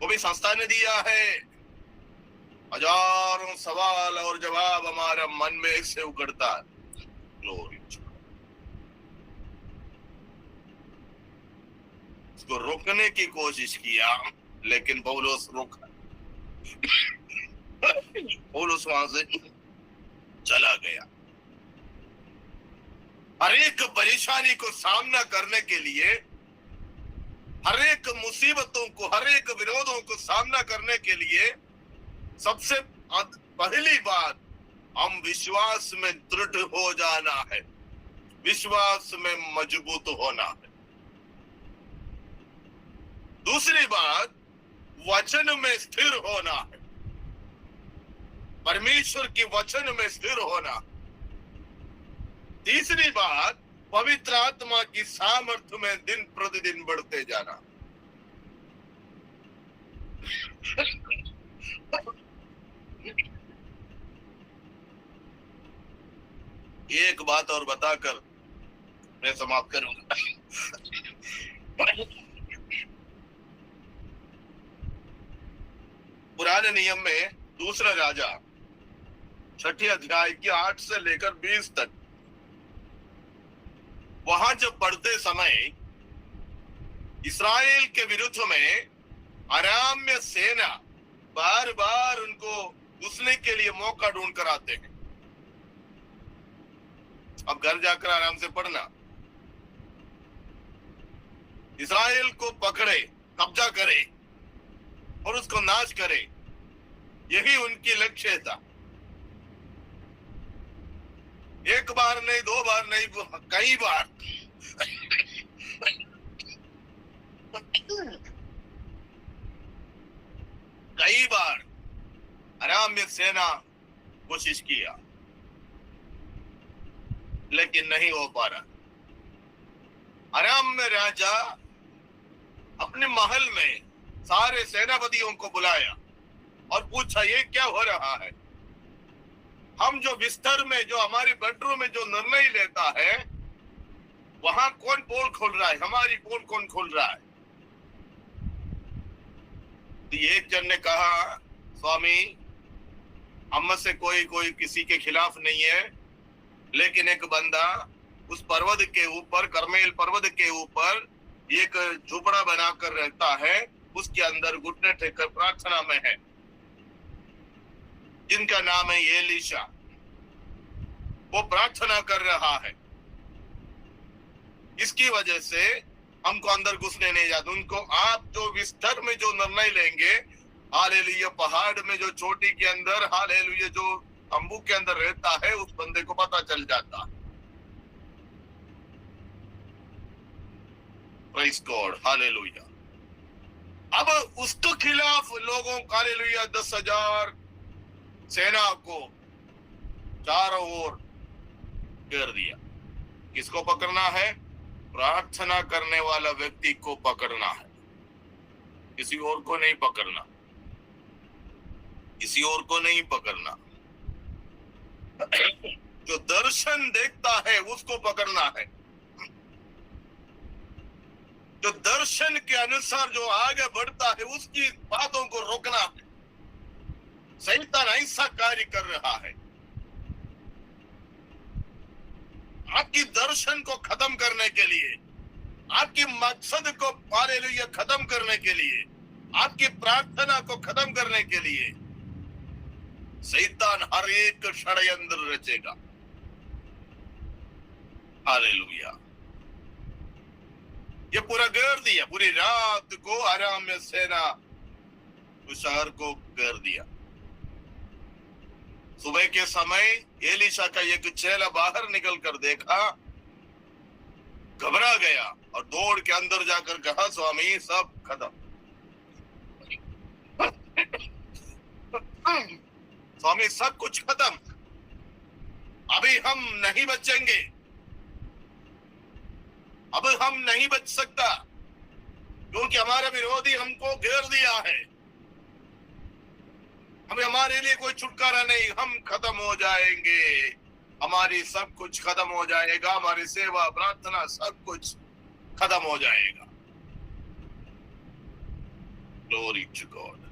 वो भी संस्था ने दिया है। हजारों सवाल और जवाब हमारे मन में एक से उगड़ता है। उसको रोकने की कोशिश किया, लेकिन पौलुस रोका। पौलुस वहां से चला गया। हर एक परेशानी को सामना करने के लिए, हर एक मुसीबतों को, हर एक विरोधों को सामना करने के लिए सबसे पहली बात हम विश्वास में दृढ़ हो जाना है, विश्वास में मजबूत होना है। दूसरी बात वचन में स्थिर होना है, परमेश्वर के वचन में स्थिर होना। तीसरी बात पवित्र आत्मा की सामर्थ्य में दिन प्रतिदिन बढ़ते जाना। एक बात और बताकर मैं समाप्त करूंगा। पुराने नियम में दूसरा राजा 6 अध्याय की 8 से लेकर 20 तक, वहां जब पढ़ते समय इस्राएल के विरुद्ध में अराम्य सेना बार बार उनको घुसने के लिए मौका ढूंढ कर आते हैं। अब घर जाकर आराम से पढ़ना। इस्राएल को पकड़े, कब्जा करे और उसको नाश करे, यही उनकी लक्ष्य था। एक बार नहीं, 2 बार नहीं, कई बार। कई बार अराम्य सेना कोशिश किया, लेकिन नहीं हो पा रहा। अराम्य राजा अपने महल में सारे सेनापतियों को बुलाया और पूछा, ये क्या हो रहा है? हम जो बिस्तर में, जो हमारी बेडरूम में जो निर्णय लेता है, वहां कौन पोल खोल रहा है? हमारी पोल कौन खोल रहा है? तो एक जन ने कहा, स्वामी, हम से कोई किसी के खिलाफ नहीं है, लेकिन एक बंदा उस पर्वत के ऊपर, करमेल पर्वत के ऊपर एक झोपड़ा बनाकर रहता है, उसके अंदर घुटने टेककर प्रार्थना में है, जिनका नाम है एलीशा। वो प्रार्थना कर रहा है, इसकी वजह से हमको अंदर घुसने नहीं जाते। उनको आप जो बिस्तर में जो निर्णय लेंगे, हालेलुया, पहाड़ में जो चोटी के अंदर, हालेलुया, जो तंबू के अंदर रहता है उस बंदे को पता चल जाता है। Praise God, hallelujah. अब उसके खिलाफ लोगों, हालेलुया, 10,000 सेना को चारों ओर घेर दिया। किसको पकड़ना है? प्रार्थना करने वाला व्यक्ति को पकड़ना है, किसी और को नहीं पकड़ना, किसी और को नहीं पकड़ना। जो दर्शन देखता है उसको पकड़ना है, जो दर्शन के अनुसार जो आगे बढ़ता है उसकी बातों को रोकना है। शैतान ऐसा कार्य कर रहा है, आपकी दर्शन को खत्म करने के लिए, आपकी मकसद को, हालेलुया, खत्म करने के लिए, आपकी प्रार्थना को खत्म करने के लिए शैतान हर एक षड्यंत्र रचेगा। हालेलुया। ये पूरा घेर दिया, पूरी रात को आराम में सेना उस शहर को घेर दिया। सुबह के समय एलीशा का एक चेला बाहर निकल कर देखा, घबरा गया और दौड़ के अंदर जाकर कहा, स्वामी सब खत्म, स्वामी सब कुछ खत्म, अभी हम नहीं बचेंगे, अब हम नहीं बच सकता, क्योंकि हमारा विरोधी हमको घेर दिया है, हमें, हमारे लिए कोई छुटकारा नहीं, हम खत्म हो जाएंगे, हमारी सब कुछ खत्म हो जाएगा, हमारी सेवा प्रार्थना सब कुछ खत्म हो जाएगा। Glory to God.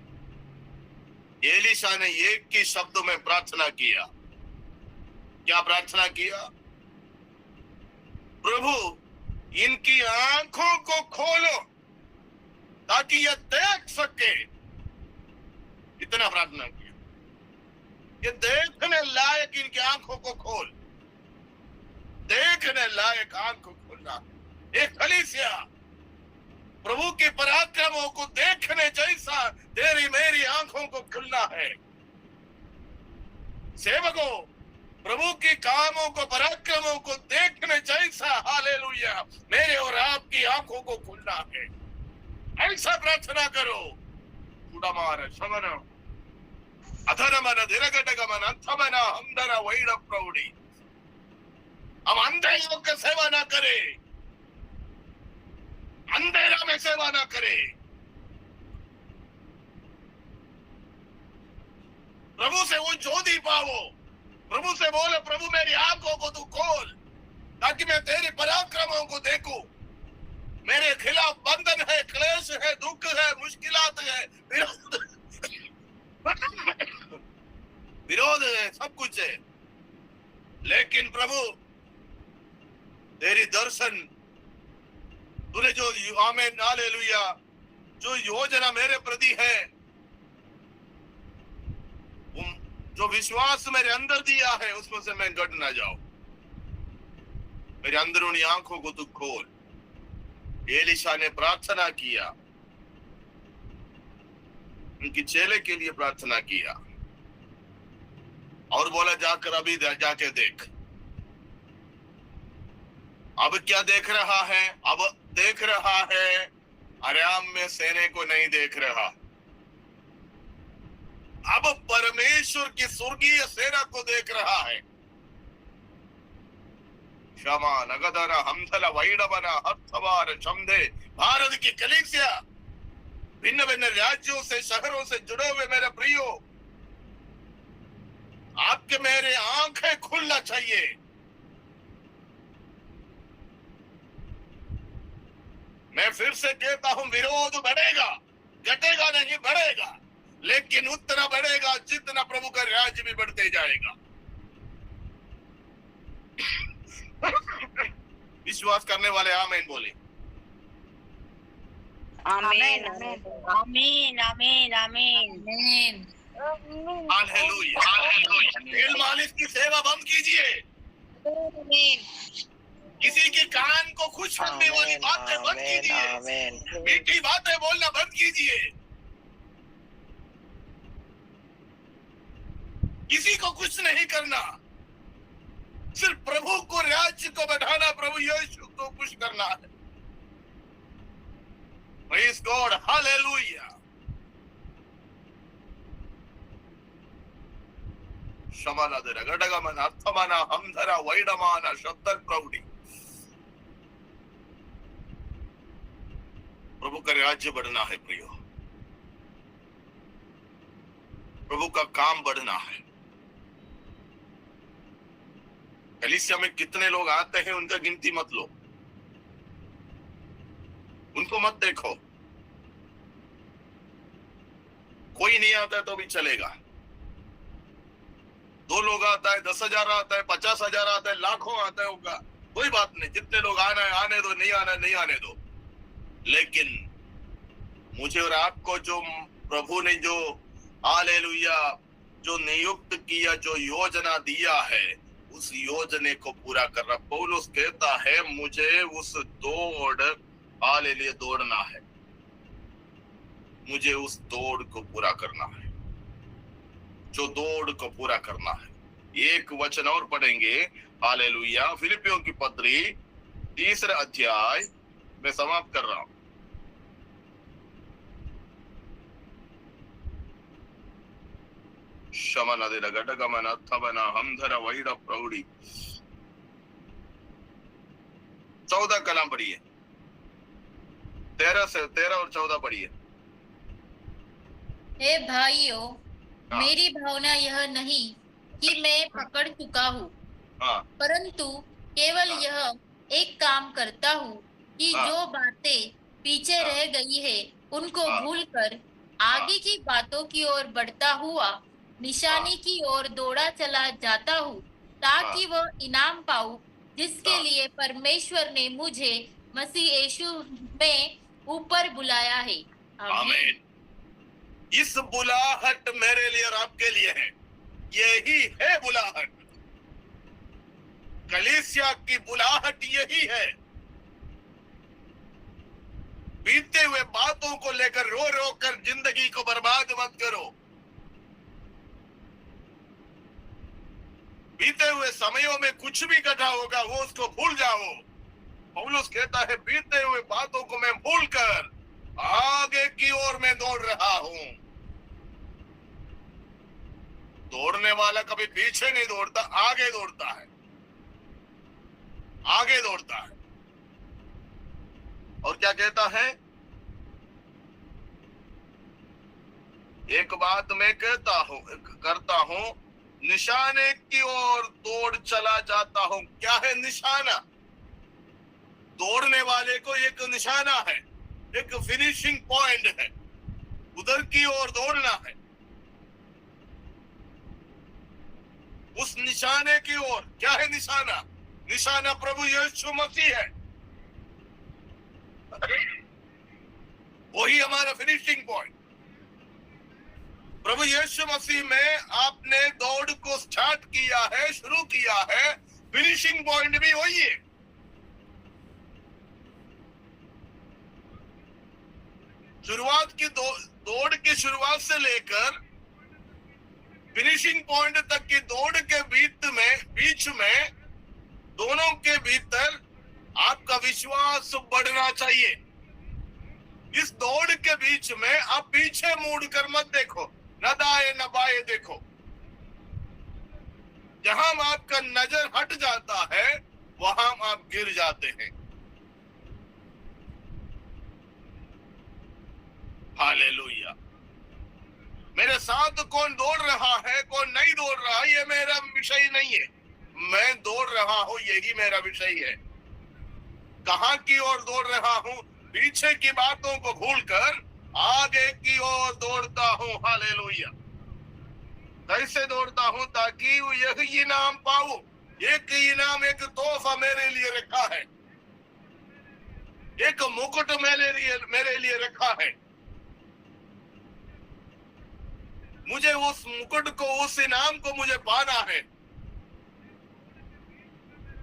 एलीशा ने एक ही शब्दों में प्रार्थना किया। क्या प्रार्थना किया? प्रभु इनकी आंखों को खोलो ताकि यह देख सके। इतना प्रार्थना किया, ये देखने लायक इनकी आंखों को खोल, देखने लायक आंख को खोलना। एक कलीसिया प्रभु के पराक्रमों को देखने जैसा तेरी मेरी आंखों को खुलना है। सेवकों प्रभु के कामों को, पराक्रमों को देखने जैसा, हालेलुया, मेरे और आपकी आंखों को खुलना है। ऐसा प्रार्थना करो। उड़मार शमन अधरमन दिरगटगमन अंथमन हमदर वैड़ प्रौढ़ी। हम अंधेरों की सेवा ना करें, अंधेरा में सेवा ना करें। प्रभु से वो ज्योति पाओ, प्रभु से बोले, प्रभु मेरी आंखों को तू खोल ताकि मैं तेरे पराक्रमों को देखूं। मेरे खिलाफ बंधन है, क्लेश है, दुख है, मुश्किलात है, विरोध है, सब कुछ है, लेकिन प्रभु तेरी दर्शन, तूने जो, आमीन, हालेलुया, जो योजना मेरे प्रति है, जो विश्वास मेरे अंदर दिया है, उसमें से मैं घट ना जाऊं। मेरे अंदरूनी आंखों को तू खोल। एलीशा ने प्रार्थना किया, उनकी चेले के लिए प्रार्थना किया और बोला, जाकर अभी जाके देख। अब क्या देख रहा है? अब देख रहा है अराम में सेने को नहीं देख रहा, अब परमेश्वर की स्वर्गीय सेना को देख रहा है। क्षमा नगदरा हमथला वैडबना हर्थवार शमदे। भारत की कलीसिया, भिन्न भिन्न राज्यों से, शहरों से जुड़े हुए मेरे प्रियो, आपके मेरे आंखें खुलना चाहिए। मैं फिर से कहता हूं, विरोध बढ़ेगा, घटेगा नहीं, बढ़ेगा, लेकिन उतना बढ़ेगा जितना प्रभु का राज्य भी बढ़ते जाएगा। विश्वास करने वाले आमीन बोले। आमीन आमीन आमीन आमीन हालेलुया हालेलुया। तेल मालिश की सेवा बंद कीजिए, किसी के कान को खुश करने वाली बातें बंद कीजिए, मीठी बातें बोलना बंद कीजिए, किसी को कुछ नहीं करना, सिर्फ प्रभु को, राज्य को बढ़ाना, प्रभु यीशु को खुश करना है। Praise God, hallelujah. शमाना दे रगड़गमन अर्थमाना हमधरा वैडमाना शब्दर प्रौढ़ी। प्रभु का राज्य बढ़ना है प्रियो, प्रभु का काम बढ़ना है। कलीसिया में कितने लोग आते हैं उनका गिनती मत लो, उनको मत देखो। कोई नहीं आता तो भी चलेगा, 2 लोग आता है, 10,000 आता है, 50,000 आता है, लाखों आता है, होगा कोई बात नहीं। जितने लोग आना है आने दो, नहीं आना नहीं आने दो। लेकिन मुझे और आपको जो प्रभु ने जो हालेलुया जो नियुक्त किया, जो योजना दिया है, उस योजने को पूरा करना। पौलुस कहता है मुझे उस दौड़ हालेलुया दौड़ना है, मुझे उस दौड़ को पूरा करना है, जो दौड़ को पूरा करना है। एक वचन और पढ़ेंगे, हालेलुया, फिलिपियों की पत्री 3 अध्याय में समाप्त कर रहा हूं। शमन दे गडगमन अथवना हमधरा वैड प्रौढ़ी। 14 कलाम पढ़िए, 13 और 14 पढ़िए। हे भाइयों, हाँ। मेरी भावना यह नहीं कि मैं पकड़ चुका हूँ, हाँ, परंतु केवल हाँ। यह एक काम करता हूँ कि हाँ। जो बातें पीछे हाँ। रह गई है उनको हाँ। भूलकर आगे की बातों की ओर बढ़ता हुआ निशानी की ओर दौड़ा चला जाता हूँ, ताकि वह इनाम पाऊं जिसके हाँ। लिए परमेश्वर ने मुझे मसीह यीशु में ऊपर बुलाया है। आमीन। इस बुलाहट मेरे लिए और आपके लिए है, यही है बुलाहट। कलीसिया की बुलाहट यही है। बीते हुए बातों को लेकर रो रो कर जिंदगी को बर्बाद मत करो। बीते हुए समयों में कुछ भी घटा होगा वो उसको भूल जाओ। पौलुस कहता है बीते हुए बातों को मैं भूलकर आगे की ओर मैं दौड़ रहा हूं। दौड़ने वाला कभी पीछे नहीं दौड़ता, आगे दौड़ता है, आगे दौड़ता है। और क्या कहता है, एक बात मैं करता हूं, निशाने की ओर दौड़ चला जाता हूं। क्या है निशाना? दौड़ने वाले को एक निशाना है, एक फिनिशिंग पॉइंट है, उधर की ओर दौड़ना है, उस निशाने की ओर। क्या है निशाना? निशाना प्रभु यीशु मसीह है, वही हमारा फिनिशिंग पॉइंट। प्रभु यीशु मसीह में आपने दौड़ को स्टार्ट किया है, शुरू किया है, फिनिशिंग पॉइंट भी वही है। शुरुआत की दौड़ की शुरुआत से लेकर फिनिशिंग पॉइंट तक की दौड़ के बीच में दोनों के भीतर आपका विश्वास बढ़ना चाहिए। इस दौड़ के बीच में आप पीछे मुड़ कर मत देखो, न दाएं न बाएं देखो। जहां आपका नजर हट जाता है वहां आप गिर जाते हैं। हालेलुया। मेरे साथ कौन दौड़ रहा है, कौन नहीं दौड़ रहा, ये मेरा विषय नहीं है। मैं दौड़ रहा हूं, यही मेरा विषय है। कहां की ओर दौड़ रहा हूं? पीछे की बातों को भूलकर आगे की ओर दौड़ता हूं। हालेलुया। कैसे दौड़ता हूं? ताकि यही इनाम पाऊं। एक इनाम, एक तोहफा मेरे लिए रखा है, एक मुकुट मेरे लिए रखा है। मुझे उस मुकुट को, उस इनाम को मुझे पाना है।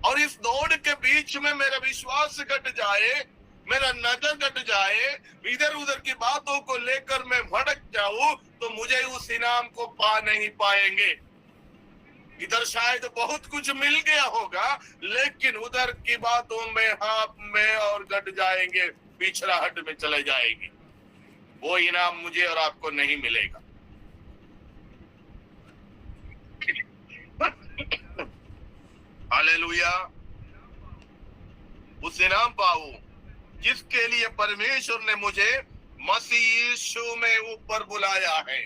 और इस दौड़ के बीच में मेरा विश्वास घट जाए, मेरा नजर घट जाए, इधर उधर की बातों को लेकर मैं भटक जाऊं, तो मुझे उस इनाम को पा नहीं पाएंगे। इधर शायद बहुत कुछ मिल गया होगा, लेकिन उधर की बातों में हाथ में और गट जाएंगे, पिछड़ाहट में चले जाएंगे। वो इनाम मुझे और आपको नहीं मिलेगा। हालेलुया। उस इनाम पाऊं जिसके लिए परमेश्वर ने मुझे मसीह यीशु में ऊपर बुलाया है।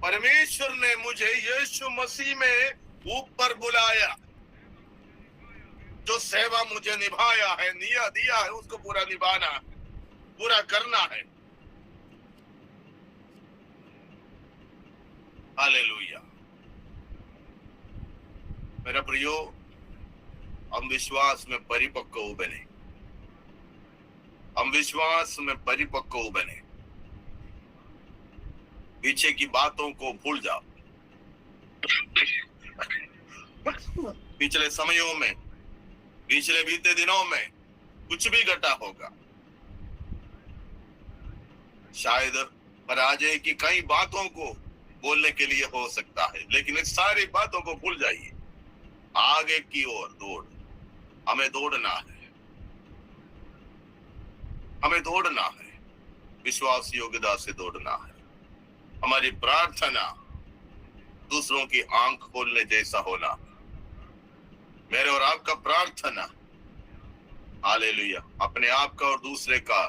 परमेश्वर ने मुझे यीशु मसीह में ऊपर बुलाया। जो सेवा मुझे निभाया है, दिया है, उसको पूरा निभाना है, पूरा करना है। हालेलुया। मेरा प्रियो, हम विश्वास में परिपक्व बने, हम विश्वास में परिपक्व बने। पीछे की बातों को भूल जाओ। पिछले समयों में, पिछले बीते दिनों में कुछ भी घटा होगा, शायद पराजय की कई बातों को बोलने के लिए हो सकता है, लेकिन इस सारी बातों को भूल जाइए। आगे की ओर दौड़, हमें दौड़ना है, हमें दौड़ना है, विश्वास योग्यता से दौड़ना है। हमारी प्रार्थना दूसरों की आंख खोलने जैसा होना। मेरे और आपका प्रार्थना, हालेलुया, अपने आप का और दूसरे का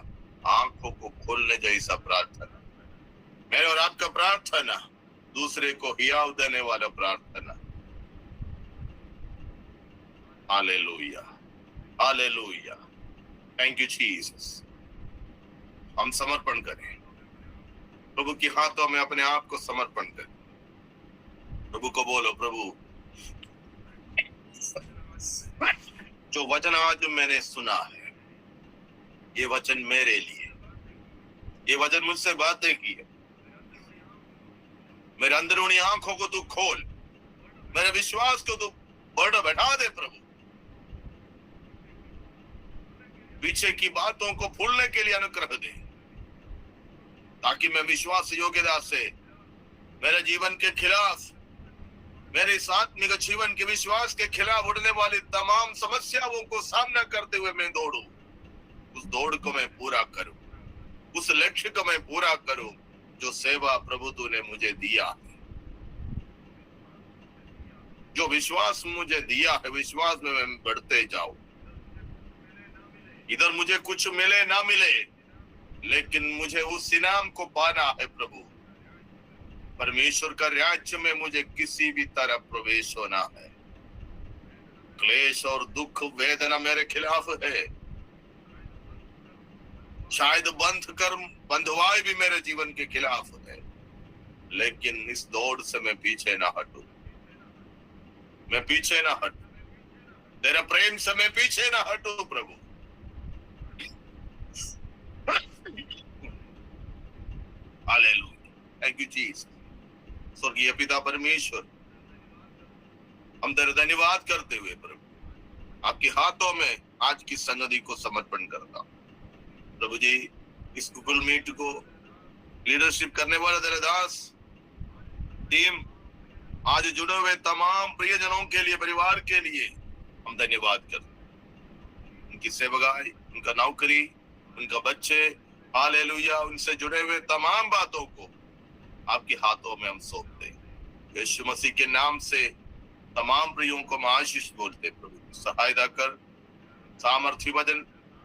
आंखों को खोलने जैसा प्रार्थना। मेरे और आपका प्रार्थना दूसरे को हियाव देने वाला प्रार्थना। Hallelujah, hallelujah, thank you Jesus. हम समर्पण करें, प्रभु के हाथों में अपने आप को समर्पण करें। प्रभु को बोलो, प्रभु जो वचन आज मैंने सुना है, ये वचन मेरे लिए, ये वचन मुझसे बातें की है। मेरे अंदरूनी आंखों को तू खोल, मेरे विश्वास को तू बढ़ा दे प्रभु। पीछे की बातों को भूलने के लिए अनुग्रह दे, ताकि मैं विश्वास योग्यता से मेरे जीवन के खिलाफ, मेरे इस आत्मिक जीवन के विश्वास के खिलाफ उड़ने वाली तमाम समस्याओं को सामना करते हुए मैं दौड़ूं। उस दौड़ को मैं पूरा करूं, उस लक्ष्य को मैं पूरा करूं जो सेवा प्रभु तूने मुझे दिया है। जो विश्वास मुझे दिया है, विश्वास में मैं बढ़ते जाऊं। इधर मुझे कुछ मिले ना मिले, लेकिन मुझे उस इनाम को पाना है प्रभु। परमेश्वर का राज्य में मुझे किसी भी तरह प्रवेश होना है। क्लेश और दुख वेदना मेरे खिलाफ है, शायद बंधुआई भी मेरे जीवन के खिलाफ है, लेकिन इस दौड़ से मैं पीछे ना हटूं, मैं पीछे ना हटूं। तेरा प्रेम से मैं पीछे ना हटूं प्रभु। Hallelujah, thank you Jesus. स्वर्गीय पिता परमेश्वर, हम तेरा धन्यवाद करते हुए प्रभु आपके हाथों में आज की संगति को समर्पण करता हूं प्रभु जी। इस गूगल मीट को लीडरशिप करने वाला तेरे दास टीम, आज जुड़े हुए तमाम प्रियजनों के लिए, परिवार के लिए हम धन्यवाद करते हैं। उनकी सेवकाई, उनका नौकरी, उनका बच्चे, हालेलुया, उनसे जुड़े हुए तमाम बातों को आपके हाथों में हम सौंपते हैं। यीशु मसीह के नाम से तमाम प्रियों को हम आशीष बोलते प्रभु। सहायता कर, सामर्थ्य वचन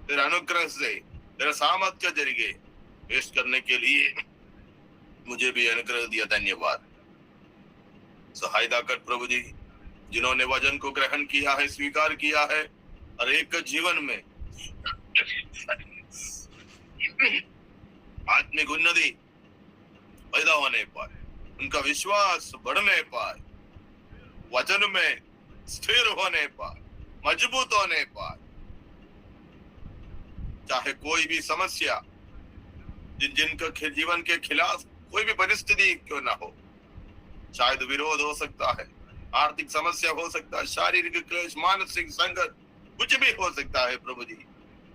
तेरा अनुग्रह से, तेरा सामर्थ्य के जरिए पेश करने के लिए मुझे भी अनुग्रह दिया, धन्यवाद। सहायता कर प्रभु जी, जिन्होंने वचन को ग्रहण किया है, स्वीकार किया है, हर एक जीवन में आत्मिक उन्नति पैदा होने पाए, उनका विश्वास बढ़ने पाए, वचन में स्थिर होने पाए, मजबूत होने पाए। चाहे कोई भी समस्या जिनका जीवन के खिलाफ कोई भी परिस्थिति क्यों ना हो, शायद विरोध हो सकता है, आर्थिक समस्या हो सकता है, शारीरिक क्लेश, मानसिक संकट, कुछ भी हो सकता है प्रभु जी।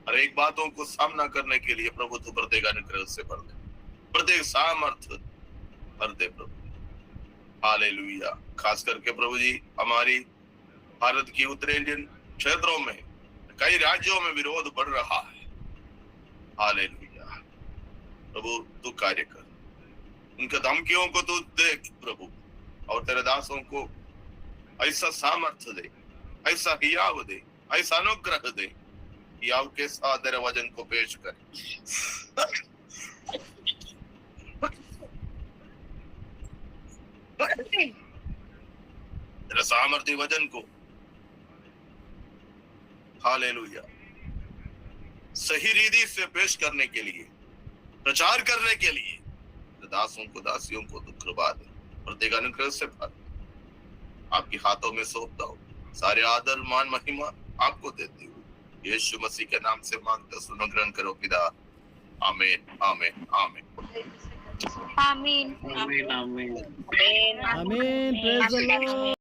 हर एक बातों को सामना करने के लिए प्रभु तू प्रत्येक अनुग्रह से भर दे, प्रत्येक सामर्थ्य भर दे प्रभु। हालेलुया। खास करके प्रभु जी हमारी भारत की उत्तरी इंडियन क्षेत्रों में कई राज्यों में विरोध बढ़ रहा है। हालेलुया। प्रभु तू कार्य कर, उनके धमकियों को तू देख प्रभु, और तेरे दासों को ऐसा सामर्थ्य दे, ऐसा हियाव दे, ऐसा अनुग्रह दे, हियाव के साथ तेरे वचन को पेश कर। तेरे सामर्थ्य वचन को हालेलुया सही रीति से पेश करने के लिए, प्रचार करने के लिए दासों को, दासियों को तो कृपा दे, प्रत्येक अनुग्रह से भर। आपके हाथों में सौंपता हूं, सारे आदर मान महिमा आपको देते हुए यीशु मसीह के नाम से मांगता सुनो, ग्रहण करो पिता। आमीन आमीन आमीन आमीन आमीन आमीन आमीन आमीन। Praise the Lord.